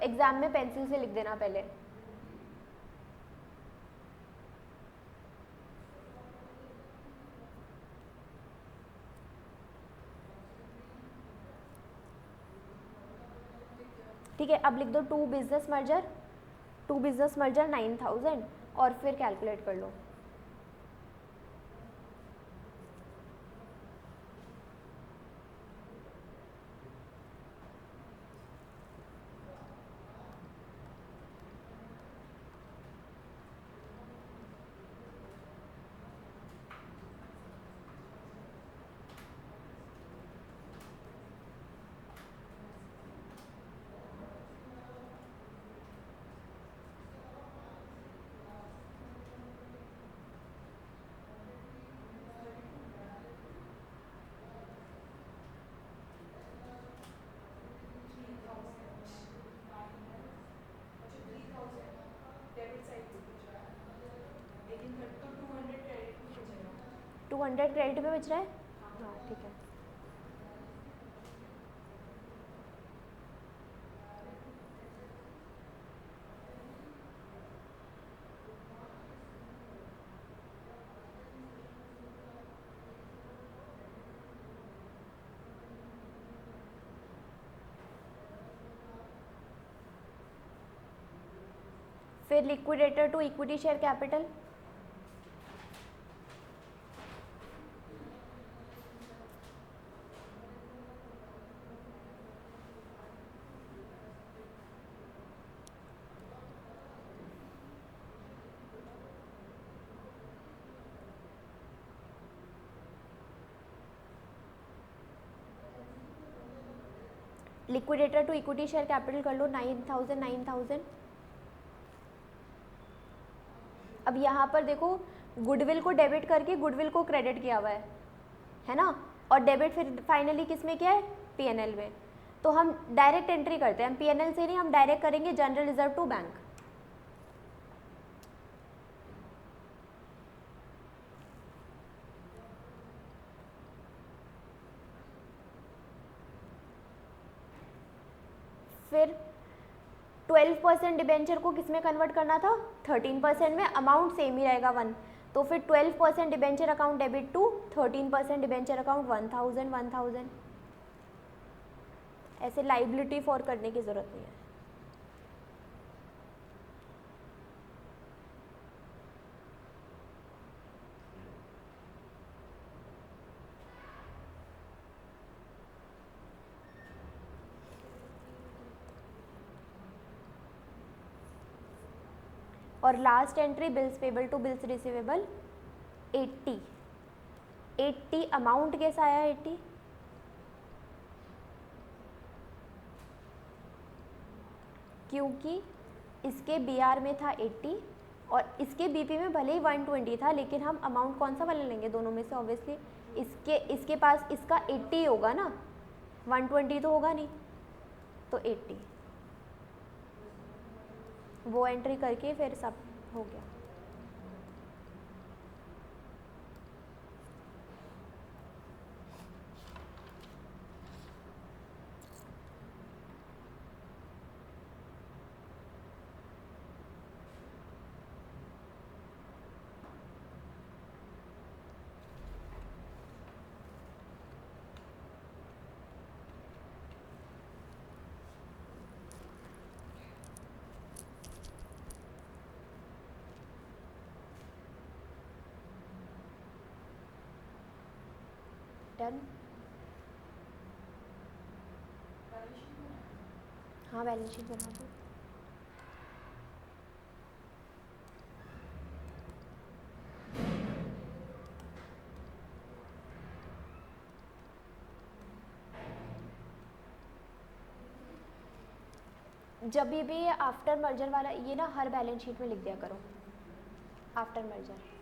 A: एग्जाम में पेंसिल से लिख देना पहले। ठीक है, अब लिख दो to business merger to business merger 9000 और फिर कैलकुलेट कर लो। टू 200 क्रेडिट पे बच रहा है। हाँ ठीक है। फिर liquidator to equity share capital, liquidator to equity share capital कर लो 9000 9000। अब यहाँ पर देखो गुडविल को डेबिट करके गुडविल को क्रेडिट किया हुआ है ना, और डेबिट फिर फाइनली किस में किया है, पीएनएल में। तो हम डायरेक्ट एंट्री करते हैं, हम पीएनएल से नहीं, हम डायरेक्ट करेंगे जनरल रिजर्व टू बैंक। फिर 12% डिबेंचर को किस में कन्वर्ट करना था, 13% में, अमाउंट सेम ही रहेगा 1। तो फिर 12% debenture account debit to 13% debenture account 1000 1000। ऐसे लाइबिलिटी फॉर करने की ज़रूरत नहीं है। और last entry bills payable to bills receivable 80 amount कैसा आया 80, क्योंकि इसके बीआर में था 80 और इसके बीपी में भले ही 120 था, लेकिन हम अमाउंट कौन सा वाला लेंगे दोनों में से, ऑब्वियसली इसके पास इसका 80 होगा ना, 120 तो होगा नहीं, तो 80 वो एंट्री करके फिर सब हो गया। डन। हाँ बैलेंस शीट बना दो। जब भी आफ्टर मर्जर वाला ये ना हर बैलेंस शीट में लिख दिया करो, आफ्टर मर्जर।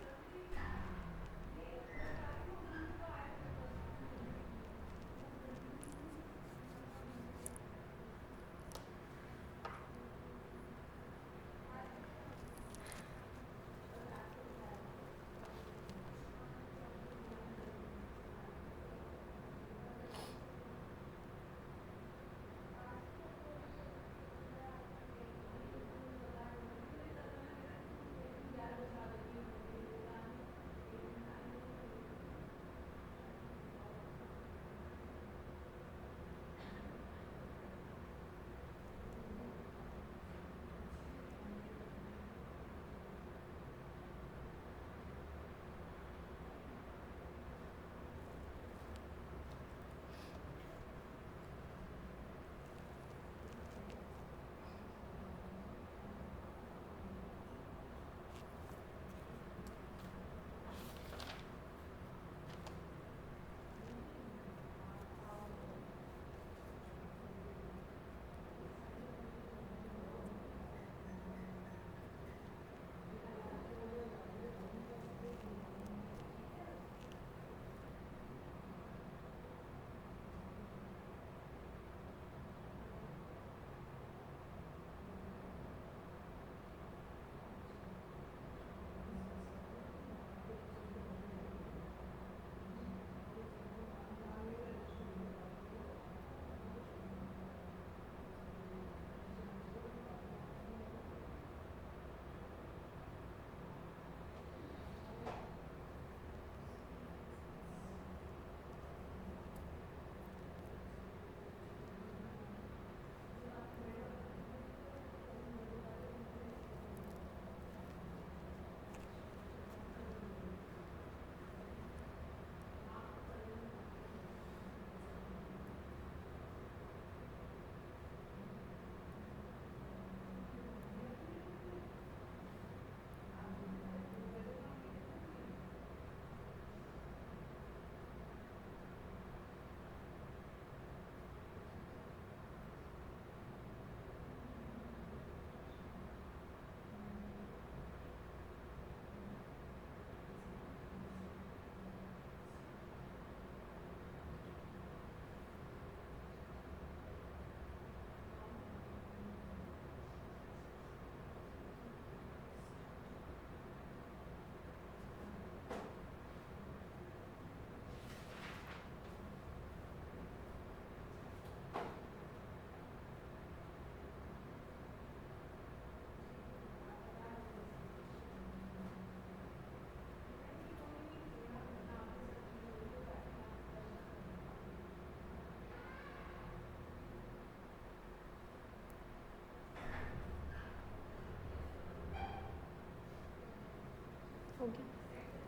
A: हो गया।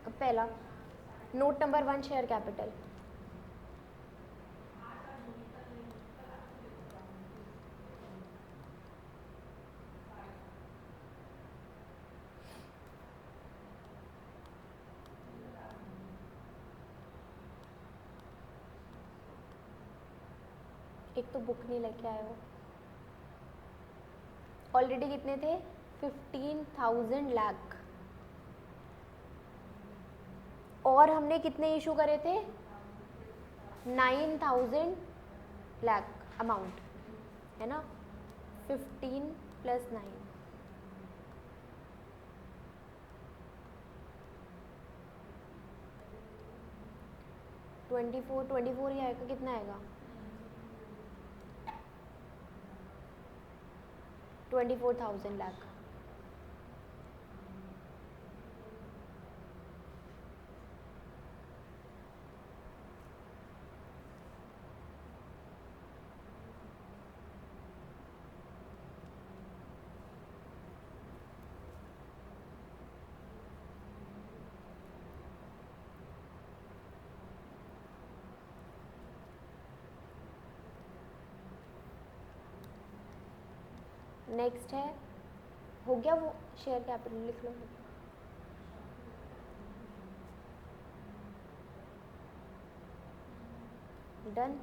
A: अब पहला नोट नंबर 1 शेयर कैपिटल। एक तो बुक नहीं लेके आए हो। ऑलरेडी कितने थे? 15,000 लाख। और हमने कितने इशू करे थे? 9,000 लाख अमाउंट, है ना? 15 + 9, 24 ही आएगा। कितना आएगा? 24,000 लाख। नेक्स्ट है, हो गया वो शेयर कैपिटल, लिख लो। डन।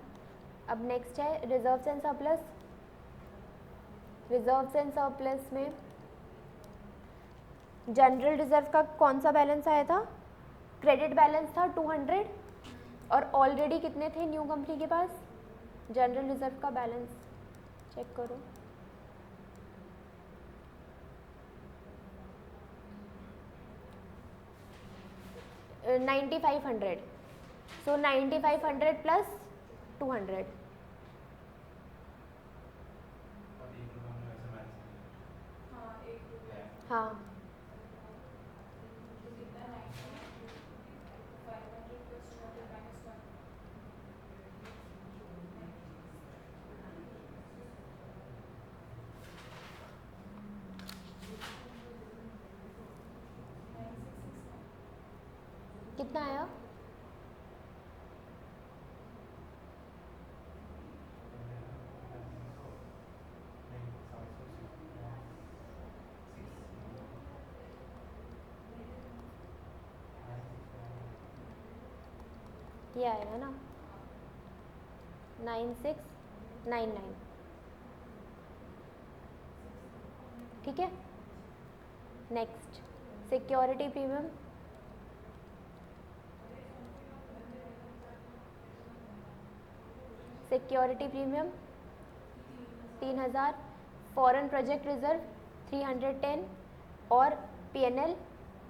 A: अब नेक्स्ट है reserves and surplus. Reserves and surplus में जनरल रिजर्व का कौन सा बैलेंस आया था? क्रेडिट बैलेंस था 200, और ऑलरेडी कितने थे न्यू कंपनी के पास? जनरल रिजर्व का बैलेंस चेक करो। uh, 9500। सो 9500 + 200। हाँ, कितना आया? ये आएगा ना 9699। ठीक है। Next security premium. Security premium 3000, foreign project reserve 310, और PNL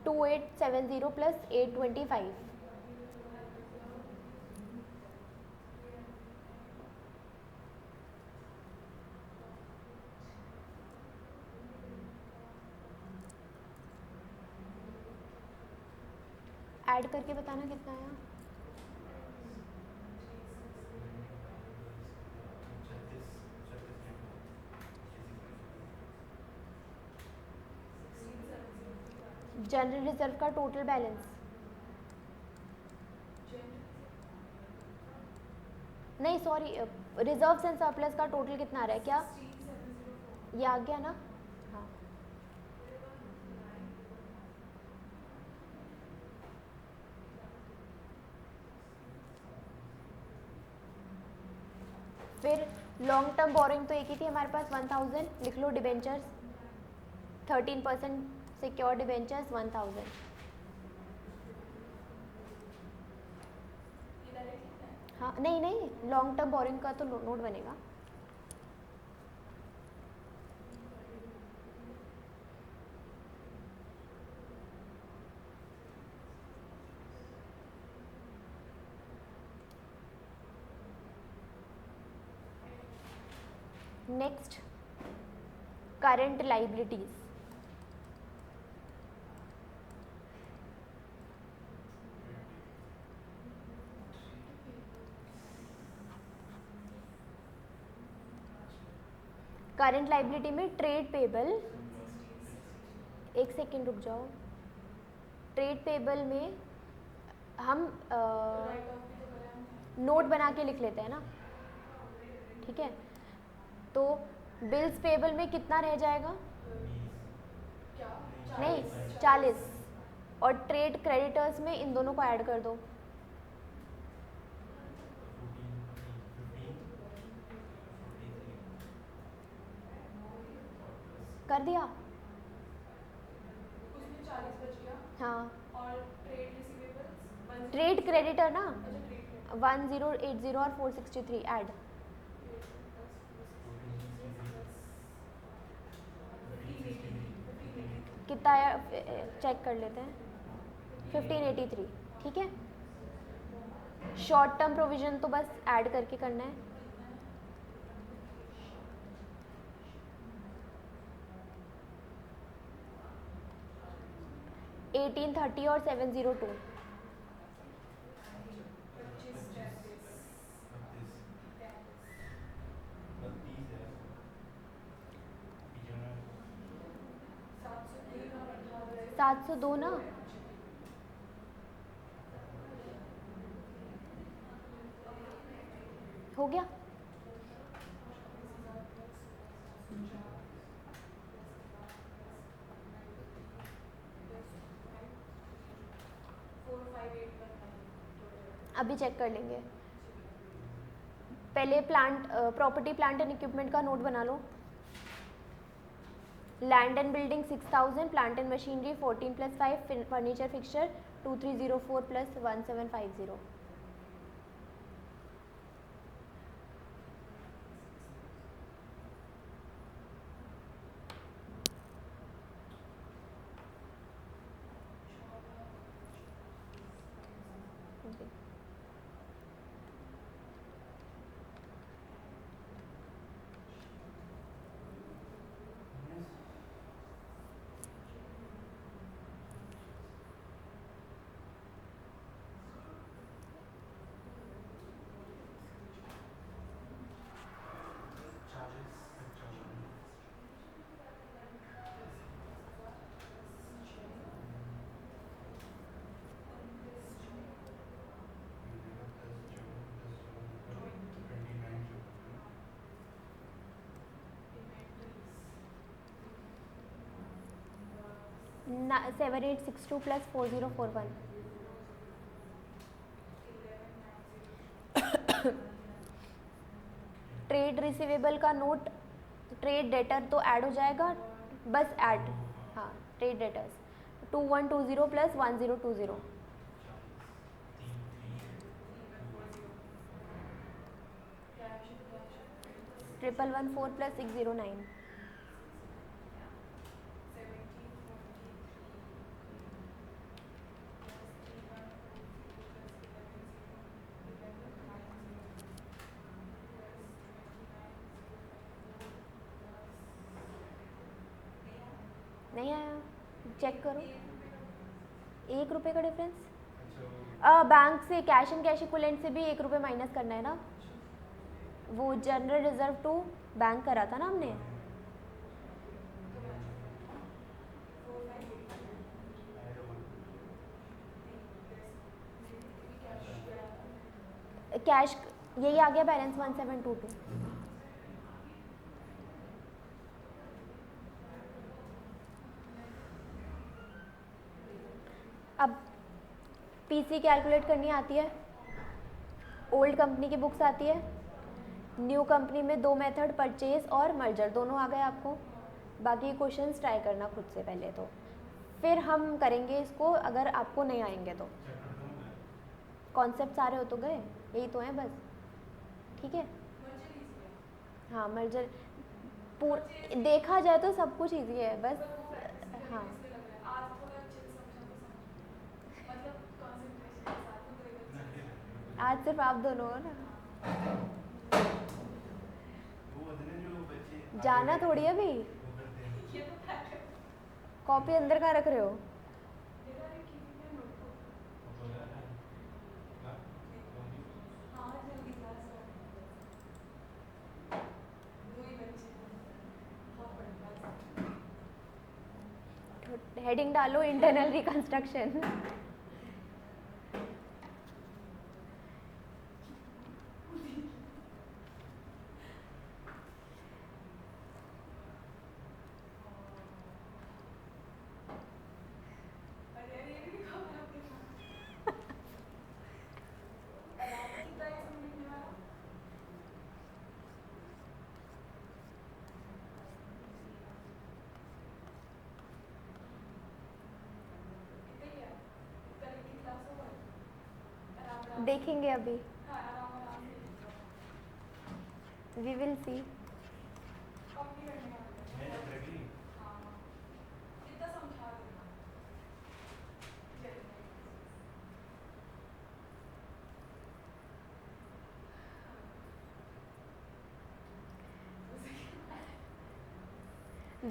A: 2870 + 825। ऐड करके बताना कितना आया। जनरल रिजर्व का टोटल बैलेंस, नहीं सॉरी, रिजर्व्स एंड सरप्लस का टोटल कितना आ रहा है? क्या ये आ गया ना? हाँ, फिर लॉन्ग टर्म बोरिंग तो एक ही थी हमारे पास 1000, लिख लो। Debentures 13% secure debentures 1000। हाँ, नहीं नहीं, लॉन्ग टर्म बोरिंग का तो नोट बनेगा। Next current liabilities. Current liability में ट्रेड पेबल, एक सेकेंड रुक जाओ। ट्रेड पेबल में हम नोट बना के लिख लेते हैं ना, ठीक है। तो बिल्स पेबल में कितना रह जाएगा? नहीं, 40। और ट्रेड क्रेडिटर्स में इन दोनों को ऐड कर दो। कर दिया?
B: उसमें 40 बच गया।
A: हाँ।
B: और ट्रेड रिसीवेबल्स
A: ट्रेड क्रेडिटर ना 1080 और 463 ऐड। कितना आया चेक कर लेते हैं। 1583, ठीक है। शॉर्ट टर्म प्रोविजन तो बस ऐड करके करना है। $1830 और 702। सात सौ दो ना, हो गया। अभी चेक कर लेंगे। पहले प्रॉपर्टी प्लांट एंड इक्विपमेंट का नोट बना लो। Land and building 6000, plant and machinery 14 + 5, furniture fixture 2304 + 1750। ना 7862 + 4041। ट्रेड रिसीवेबल का नोट, ट्रेड डेटर तो ऐड हो जाएगा, बस ऐड। हाँ, ट्रेड डेटर्स 2120 + 1020। 1114 + 609। नहीं आया, चेक करो। 1 रुपये का डिफरेंस। बैंक से कैश एंड कैश इक्विवेलेंट से भी 1 रुपये माइनस करना है ना। वो जनरल रिजर्व टू बैंक करा था ना हमने। कैश यही आ गया बैलेंस 1722। अब पीसी कैलकुलेट करनी आती है, ओल्ड कंपनी की बुक्स आती है, न्यू कंपनी में 2 मेथड परचेज और मर्जर दोनों आ गए आपको। बाकी क्वेश्चंस ट्राई करना खुद से पहले, तो फिर हम करेंगे इसको अगर आपको नहीं आएंगे तो। कॉन्सेप्ट सारे हो तो गए, यही तो हैं बस, ठीक है। हाँ, मर्जर देखा जाए तो सब कुछ ईजी है बस। हाँ, आज सिर्फ आप दोनों हो ना, जाना थोड़ी अभी। कॉपी अंदर का रख रहे हो? हेडिंग डालो इंटरनल रिकंस्ट्रक्शन।
B: अरे अरे ये भी लिखा हुआ है आपके पास। कितना है इसमें लिखने वाला? कितने ही है? कल की क्लास हो गई? आराम आराम से।
A: देखेंगे अभी,
B: हाँ, आराम आराम से लिखो।
A: We will see.
B: कॉपी करने वाले हैं। हाँ, कितना समझा देना। जल्दी।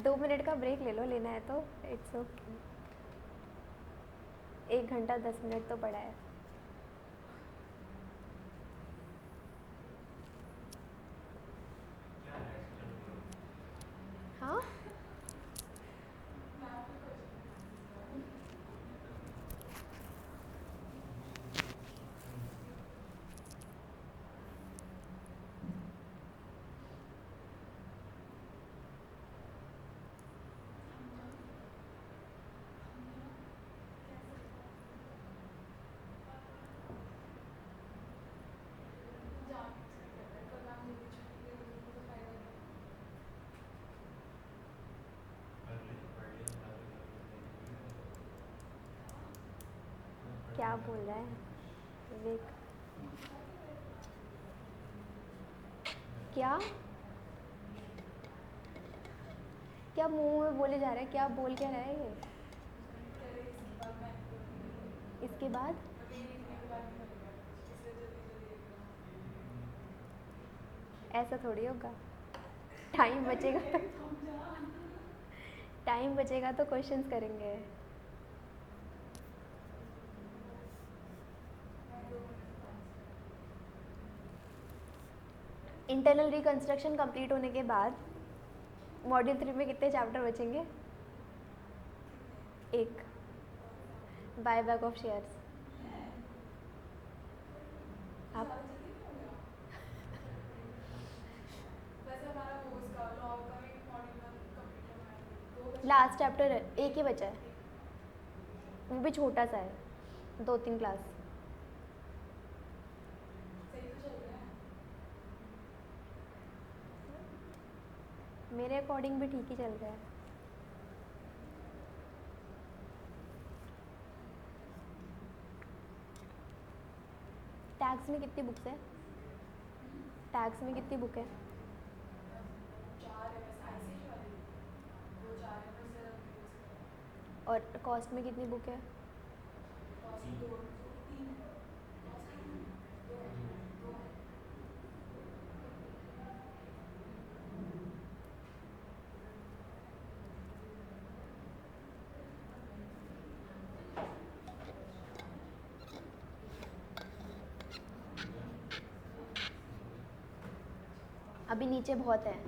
A: 2 मिनट का ब्रेक ले लो, लेना है तो इट्स ओके। 1 घंटा 10 मिनट तो पड़ा है। हाँ,
B: मैं आपको क्वेश्चन।
A: क्या बोल रहा है विवेक? क्या क्या मुंह में बोले जा रहा है? क्या बोल क्या रहा है ये? इसके बाद ऐसा थोड़ी होगा। टाइम बचेगा तो टाइम बचेगा तो क्वेश्चंस करेंगे। इंटरनल रिकंस्ट्रक्शन कंप्लीट होने के बाद मॉड्यूल 3 में कितने चैप्टर बचेंगे? एक, बायबैक ऑफ शेयर्स। आप
B: वैसे हमारा वो उसका लॉ का भी मॉड्यूल कंप्लीट होना है।
A: लास्ट चैप्टर एक ही बचा है, वो भी छोटा सा है, 2-3 क्लास।
B: सही तो चल रहा है।
A: मेरे अकॉर्डिंग भी ठीक ही चल रहा है। टैक्स में कितनी बुक्स है? टैक्स में कितनी बुक है?
B: 4 है वैसे आईसीटी वाली। वो 4 है पर सर अभी यूज़ कर रहे हैं।
A: और कॉस्ट में कितनी बुक है?
B: कॉस्ट 2 3 है। कॉस्ट 2 है। 2 है।
A: अभी नीचे बहुत है।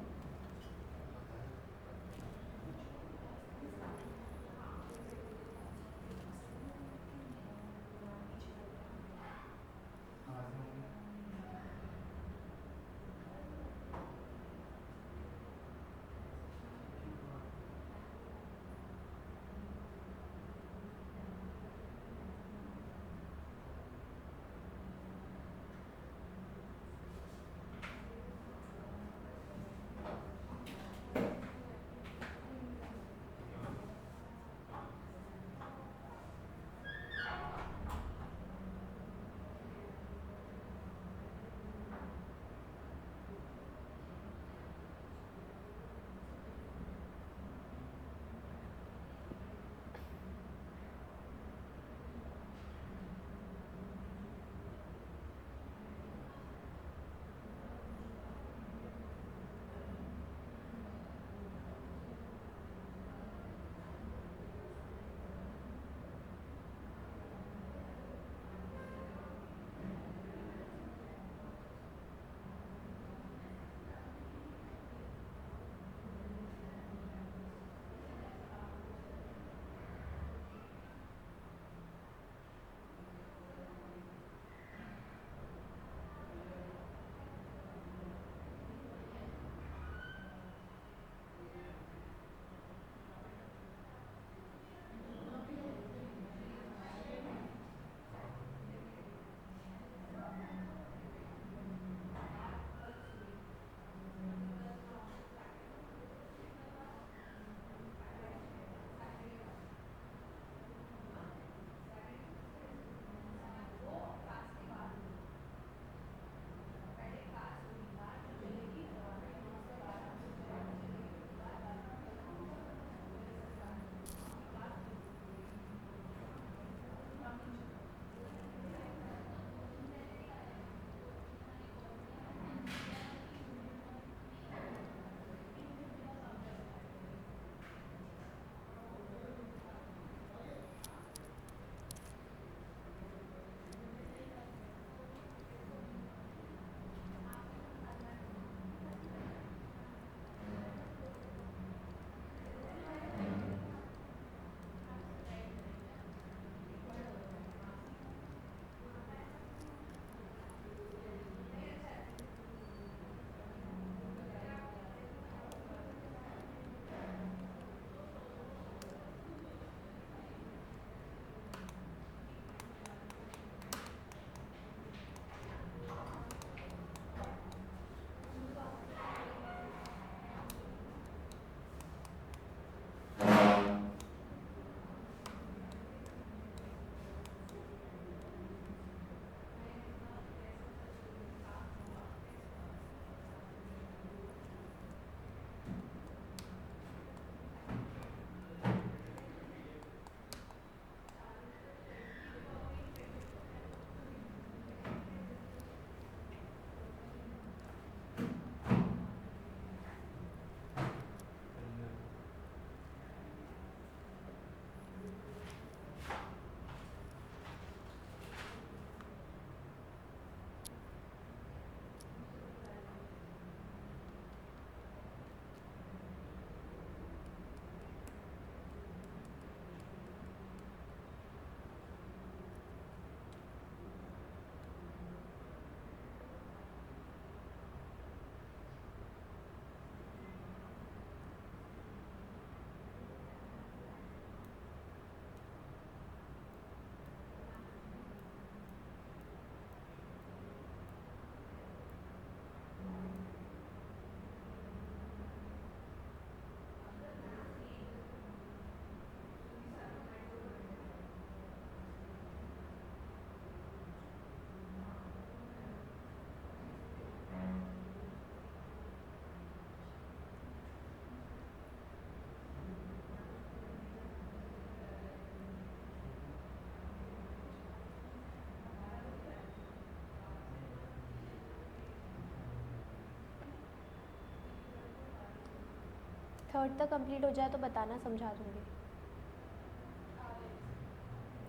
A: थर्ड तक कंप्लीट हो जाए तो बताना, समझा दूँगी।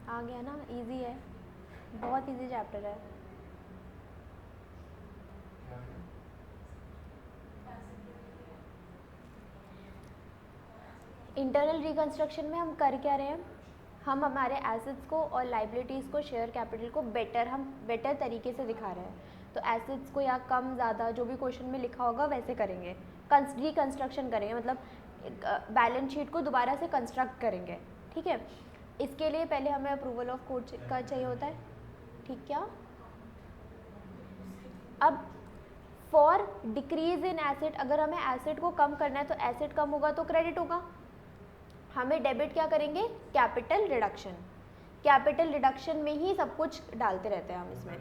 A: आ गया ना, इजी है, बहुत इजी चैप्टर है। इंटरनल रिकंस्ट्रक्शन में हम कर क्या रहे हैं, हम हमारे एसेट्स को और लाइबिलिटीज़ को, शेयर कैपिटल को हम बेटर तरीके से दिखा रहे हैं। तो एसेट्स को या कम ज़्यादा जो भी क्वेश्चन में लिखा होगा वैसे करेंगे, रिकंस्ट्रक्शन करेंगे, मतलब बैलेंस शीट को दोबारा से कंस्ट्रक्ट करेंगे। ठीक है, इसके लिए पहले हमें अप्रूवल ऑफ कोर्ट का चाहिए होता है। ठीक, क्या अब फॉर डिक्रीज इन एसेट, अगर हमें एसेट को कम करना है तो एसेट कम होगा तो क्रेडिट होगा, हमें डेबिट क्या करेंगे, कैपिटल रिडक्शन। कैपिटल रिडक्शन में ही सब कुछ डालते रहते हैं हम इसमें,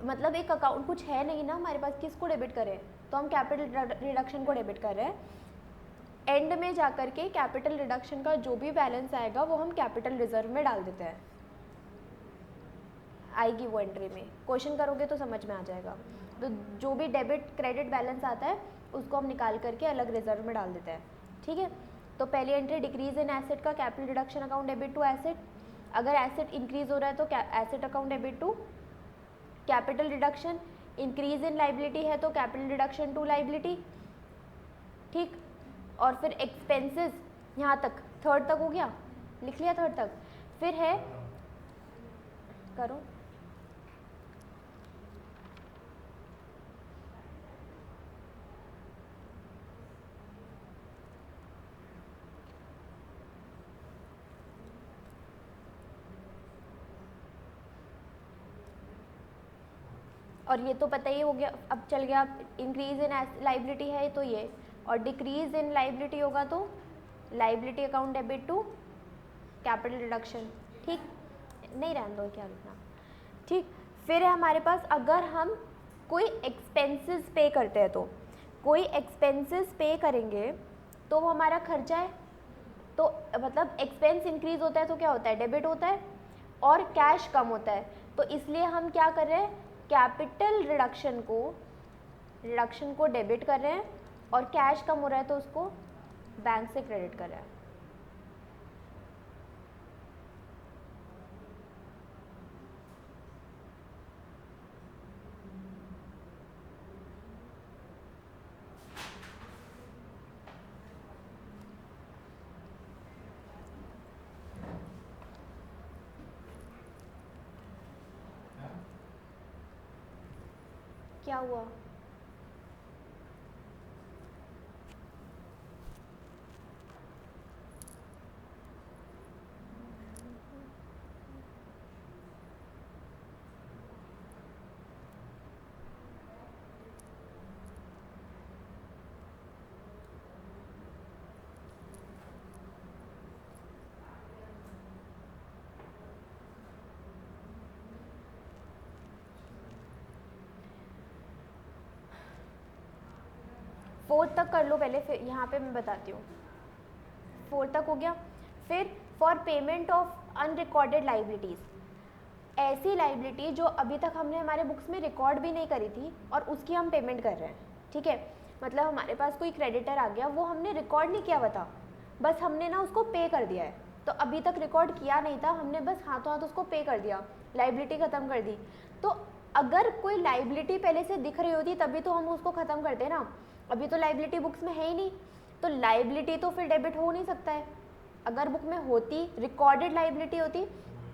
A: मतलब एक अकाउंट कुछ है नहीं ना हमारे पास, किसको डेबिट करें, तो हम कैपिटल रिडक्शन को डेबिट कर रहे हैं। एंड में जाकर के कैपिटल रिडक्शन का जो भी बैलेंस आएगा वो हम कैपिटल रिजर्व में डाल देते हैं, आएगी वो एंट्री में, क्वेश्चन करोगे तो समझ में आ जाएगा। तो जो भी डेबिट क्रेडिट बैलेंस आता है उसको हम निकाल करके अलग रिजर्व में डाल देते हैं। ठीक है, तो पहली एंट्री डिक्रीज इन एसेट का capital reduction account debit to asset, अगर एसेट इंक्रीज हो रहा है तो asset account debit to capital reduction, increase in liability है तो कैपिटल रिडक्शन टू लाइबिलिटी। ठीक, और फिर एक्सपेंसेस, यहाँ तक थर्ड तक हो गया, लिख लिया थर्ड तक। फिर है, करो, और ये तो पता ही हो गया, अब चल गया इंक्रीज इन लाइबिलिटी है तो ये, और डिक्रीज इन लाइबिलिटी होगा तो liability account debit to capital reduction. ठीक, नहीं रहने दो, क्या लिखना। ठीक, फिर है हमारे पास, अगर हम कोई एक्सपेंसेस पे करते हैं तो कोई एक्सपेंसेस पे करेंगे तो वो हमारा खर्चा है, तो मतलब एक्सपेंस इंक्रीज होता है तो क्या होता है, डेबिट होता है, और कैश कम होता है, तो इसलिए हम क्या कर रहे हैं, कैपिटल रिडक्शन को डेबिट कर रहे हैं, और कैश कम हो रहा है तो उसको बैंक से क्रेडिट कर रहे हैं। क्या हुआ, फोर्थ तक कर लो पहले, फिर यहाँ पे मैं बताती हूँ। फोर्थ तक हो गया। फिर for payment of unrecorded liabilities, ऐसी लाइबिलिटी जो अभी तक हमने हमारे बुक्स में रिकॉर्ड भी नहीं करी थी और उसकी हम पेमेंट कर रहे हैं। ठीक है, मतलब हमारे पास कोई क्रेडिटर आ गया, वो हमने रिकॉर्ड नहीं किया हुआ था, बस हमने ना उसको पे कर दिया है, तो अभी तक रिकॉर्ड किया नहीं था, हमने बस हाथों हाथ उसको पे कर दिया, लाइबिलिटी ख़त्म कर दी। तो अगर कोई लाइबिलिटी पहले से दिख रही होती तभी तो हम उसको ख़त्म करते ना, अभी तो लाइबिलिटी बुक्स में है ही नहीं, तो लाइबिलिटी तो फिर डेबिट हो नहीं सकता है। अगर बुक में होती, रिकॉर्डेड लाइबिलिटी होती,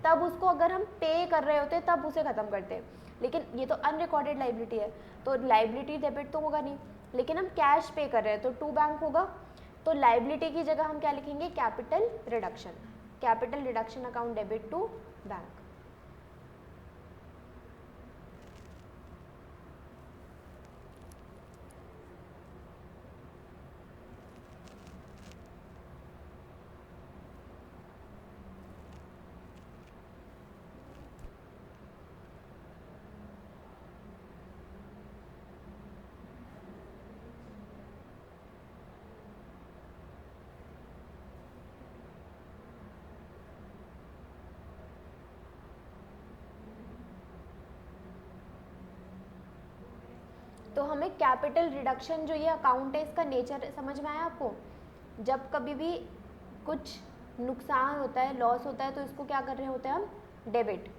A: तब उसको अगर हम पे कर रहे होते तब उसे ख़त्म करते, लेकिन ये तो अनरिकॉर्डेड लाइबिलिटी है तो लाइबिलिटी डेबिट तो होगा नहीं, लेकिन हम कैश पे कर रहे हैं तो टू बैंक होगा, तो लाइबिलिटी की जगह हम क्या लिखेंगे, capital reduction, capital reduction account debit to bank. तो हमें कैपिटल रिडक्शन जो ये अकाउंट है इसका नेचर समझ में आया आपको? जब कभी भी कुछ नुकसान होता है, लॉस होता है, तो इसको क्या कर रहे होते हैं हम? डेबिट।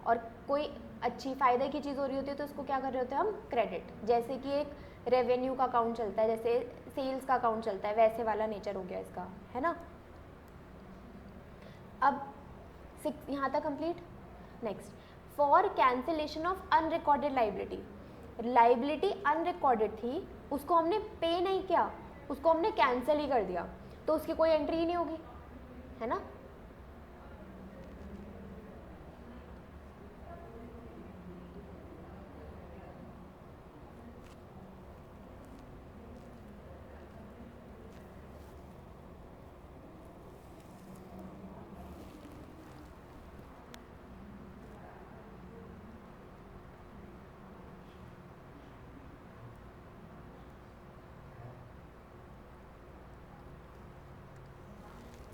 A: और कोई अच्छी फ़ायदे की चीज़ हो रही होती है तो इसको क्या कर रहे होते हैं हम? क्रेडिट। जैसे कि एक रेवेन्यू का अकाउंट चलता है, जैसे सेल्स का अकाउंट चलता है, वैसे वाला नेचर हो गया इसका, है ना। अब 6 यहाँ तक complete. Next, for cancellation of unrecorded liability unrecorded थी, उसको हमने पे नहीं किया, उसको हमने कैंसिल ही कर दिया, तो उसकी कोई एंट्री ही नहीं होगी, है ना।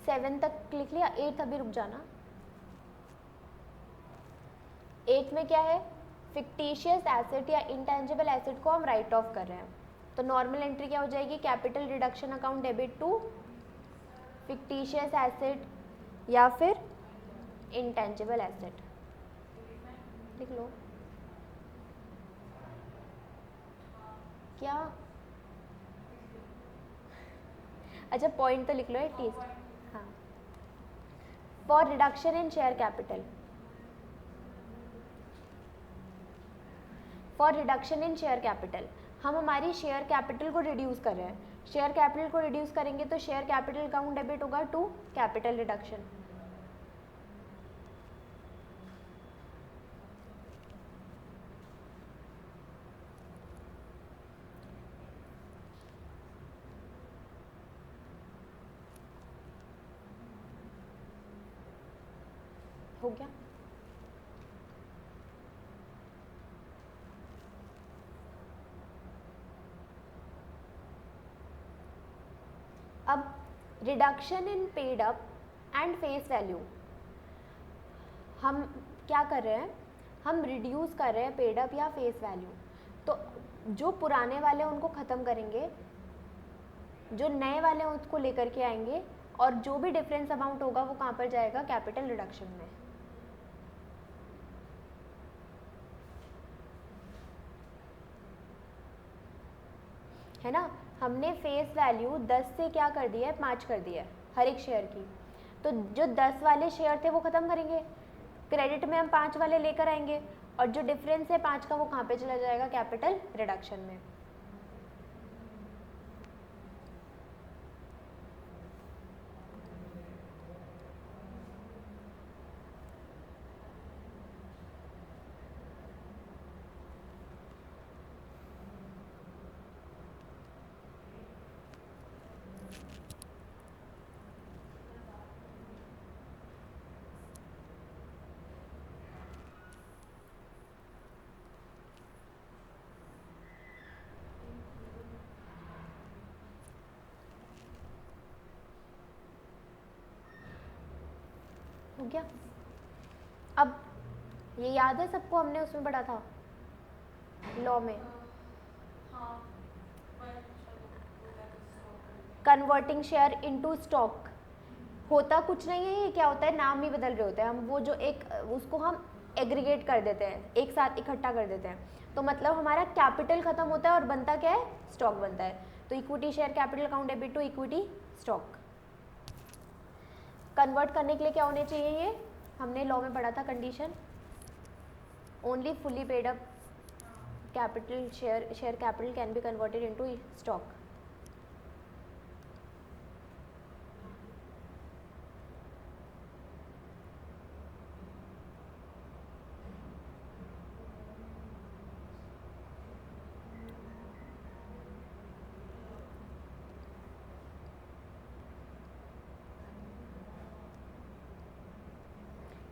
A: सेवन तक लिख लिया, 8 अभी रुक जाना। 8 में क्या है? फिक्टिशियस एसेट या इंटेंजिबल एसेट को हम राइट ऑफ कर रहे हैं, तो नॉर्मल एंट्री क्या हो जाएगी? Capital reduction account debit to fictitious asset या फिर इंटेंजिबल एसेट। लिख लो क्या? अच्छा, पॉइंट तो लिख लो एटलीस्ट। हाँ, for reduction in share capital, for reduction in share capital, हम हमारी शेयर कैपिटल को रिड्यूस कर रहे हैं। शेयर कैपिटल को रिड्यूस करेंगे तो शेयर कैपिटल अकाउंट डेबिट होगा टू कैपिटल रिडक्शन। हो गया। अब reduction in paid up and face value, हम क्या कर रहे हैं? हम रिड्यूस कर रहे हैं पेड अप या फेस वैल्यू। तो जो पुराने वाले हैं उनको ख़त्म करेंगे, जो नए वाले हैं उसको लेकर के आएंगे, और जो भी डिफरेंस अमाउंट होगा वो कहाँ पर जाएगा? कैपिटल रिडक्शन में। है ना। हमने फेस वैल्यू 10 से क्या कर दिया है? 5 कर दिया है हर एक शेयर की। तो जो 10 वाले शेयर थे वो ख़त्म करेंगे, क्रेडिट में हम 5 वाले लेकर आएंगे, और जो डिफरेंस है 5 का वो कहाँ पे चला जाएगा? कैपिटल रिडक्शन में। हो गया। अब ये याद है सबको, हमने उसमें पढ़ा था लॉ में,
B: हाँ, पर चलो होता है तो stop कर दें।
A: Converting share into stock. होता कुछ नहीं है, ये क्या होता है? नाम ही बदल रहे होते हैं हम, वो जो एक उसको हम एग्रीगेट कर देते हैं, एक साथ इकट्ठा कर देते हैं। तो मतलब हमारा कैपिटल खत्म होता है और बनता क्या है? स्टॉक बनता है। तो equity share capital account debit to equity stock. Convert करने के लिए क्या होने चाहिए? ये हमने लॉ में पढ़ा था condition, only fully paid up capital share capital can be converted into stock.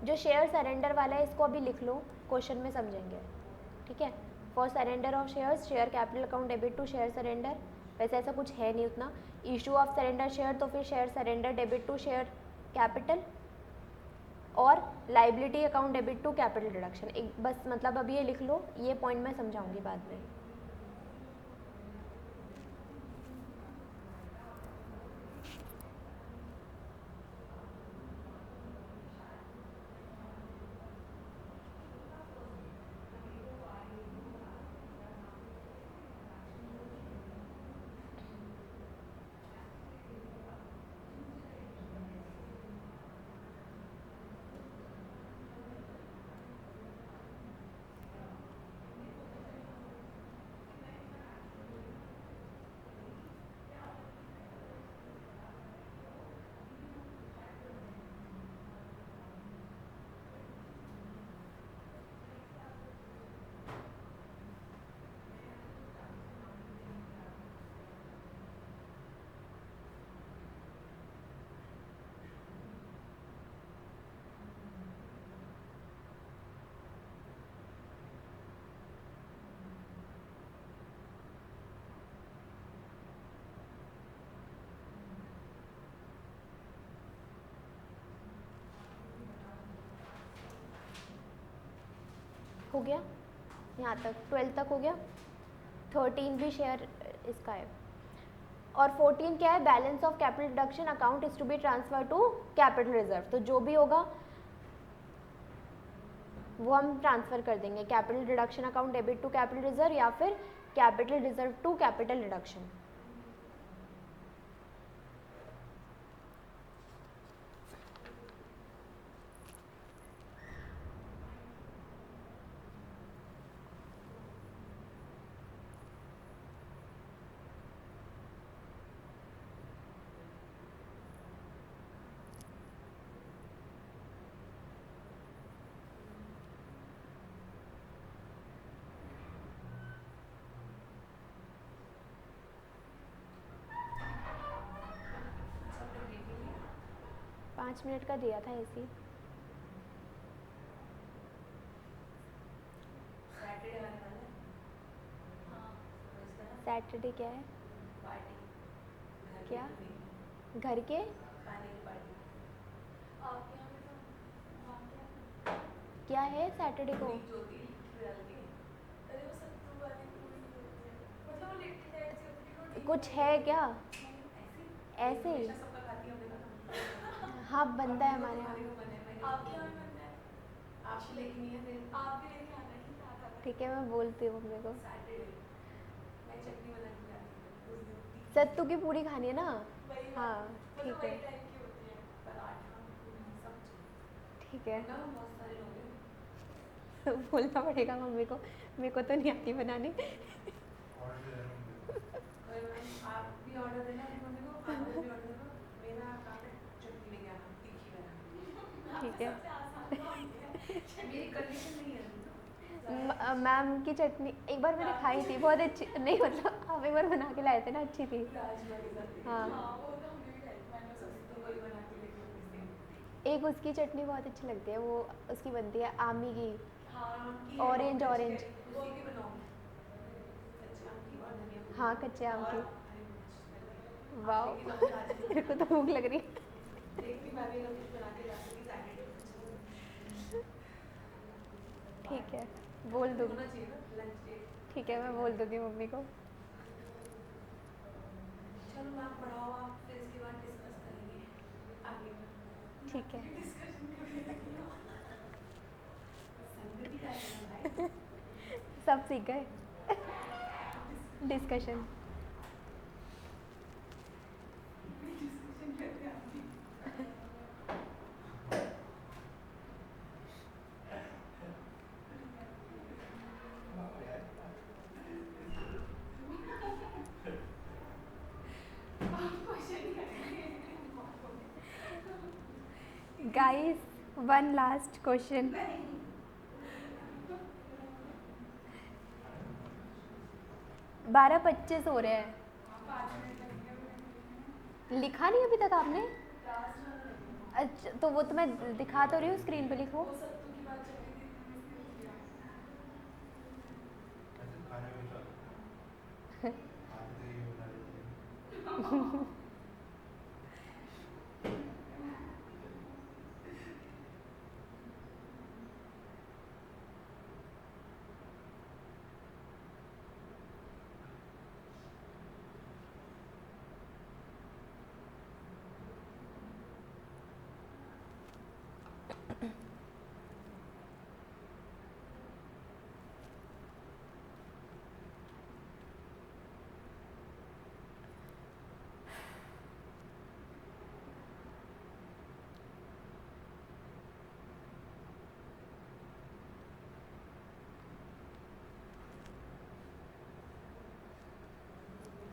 A: जो शेयर सरेंडर वाला है इसको अभी लिख लो, क्वेश्चन में समझेंगे, ठीक है। For surrender of shares, share capital account debit to share surrender. वैसे ऐसा कुछ है नहीं उतना। इशू ऑफ सरेंडर शेयर, तो फिर share surrender debit to share capital, और liability account debit to capital reduction. एक बस मतलब अभी ये लिख लो, ये पॉइंट मैं समझाऊंगी बाद में। हो गया, यहाँ तक 12 तक हो गया। 13 भी शेयर इसका है। और 14 क्या है, balance of capital deduction account is to be transfer to capital reserve. तो जो भी होगा वो हम ट्रांसफ़र कर देंगे, capital deduction account debit to capital reserve या फिर capital reserve to capital deduction.
B: सबने ब्रीफ नहीं लिया
A: 5 मिनट का दिया था ऐसे ही।
B: सैटरडे आने वाला है हाँ समझता है
A: सैटरडे क्या है,
B: पार्टी
A: क्या? घर के
B: खाने की पार्टी आपके यहाँ पे तो वहाँ क्या
A: क्या है सैटरडे को?
B: पूरी जो होती है लिट्टी डाल के अरे वो सत्तू वाली पूरी होती है मतलब वो लिट्टी टाइप से होती है रोटी
A: कुछ है क्या?
B: ऐसे
A: ऐसे ही?
B: हमेशा सबका खाती है हमने कहा
A: हाँ बनता है हमारे
B: खाने
A: यहाँ।
B: को मन है मैंने आपके यहाँ भी बनता है आपकी लेके नहीं है फिर आप भी लेके आना ठीक है आता
A: ठीक है, मैं बोलती हूँ मम्मी को।
B: सैटरडे मैं चटनी बना के लाती हूँ उस दिन तीखी
A: सत्तू की पूरी खानी है ना?
B: वही
A: हाँ
B: मतलब
A: ठीक
B: वही
A: है,
B: टाइप की होती है पराठा पूरी सब्जी
A: ठीक है।
B: ना बहुत सारे लोग हैं
A: बोलना पड़ेगा मम्मी को, मेरे को तो नहीं आती बनाने।
B: और मैम आप भी ऑर्डर देना अपनी मम्मी को आप भी ऑर्डर देना मेरा काम है चटनी लेके आना तीखी बना
A: ठीक है।
B: सबसे आसान काम है मेरी कंडीशन नहीं है ज़्यादा
A: मैम की चटनी एक बार मैंने खाई थी, बहुत अच्छी नहीं मतलब आप एक बार बना के लाए थे ना, अच्छी थी।
B: राजमा के साथ
A: हाँ।
B: वो तो हमने भी खाई मैंने तो वही बना के लेके गई
A: एक उसकी चटनी बहुत अच्छी लगती है, वो उसकी बनती है आमी की,
B: हाँ उनकी
A: ऑरेंज ऑरेंज।
B: वो भी बनाऊंगी कच्चे आम की और धनिया की
A: हाँ कच्चे आम
B: और
A: की।
B: हरी मिर्च
A: वाओ
B: आप लेके जाओ आज
A: मेरे को तो भूख लग रही है।
B: देखती मैं भी कुछ बना के ला सकती सैटरडे
A: ठीक है, बोल दूँगी।
B: होना चाहिए ना लंच डेट
A: ठीक है, मैं बोल दूँगी मम्मी को।
B: चलो मैम पढ़ाओ आप फिर इसके बाद डिस्कस करेंगे आगे का
A: ठीक है।
B: डिस्कशन करेंगे संगति का है ना भाई
A: सब सीख गए डिस्कशन।
B: डिस्कशन करते हैं आप भी
A: गाइस वन लास्ट क्वेश्चन। 12:25 हो रहे हैं।
B: 5 मिनट लगेंगे
A: लिखा नहीं अभी तक आपने?
B: लास्ट वाला
A: अच्छा तो वो तो मैं दिखा तो रही हूँ, स्क्रीन पे लिखो।
B: वो सत्तू की बात चल रही थी इसलिए रुक गया
C: खाने में आते ही बना लेती है।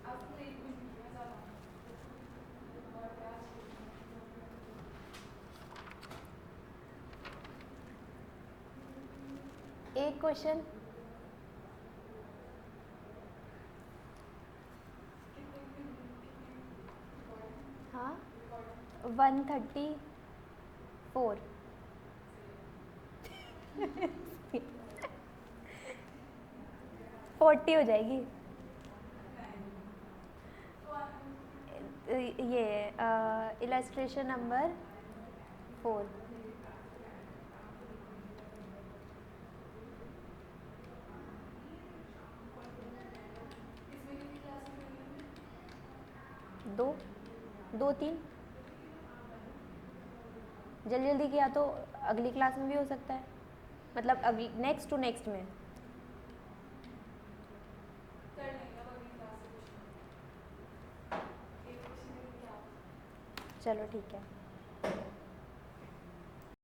B: आपको एक कुछ नहीं किया ज़्यादा और क्या
A: एक क्वेश्चन। हाँ 134 40 हो जाएगी। ये इलस्ट्रेशन नंबर 4। 2 2 3 जल्दी जल्दी किया तो अगली क्लास में भी हो सकता है, मतलब अगली नेक्स्ट टू नेक्स्ट में।
B: कर लेंगे अब अगली क्लास से कुछ एक क्वेश्चन क्या
A: चलो ठीक है।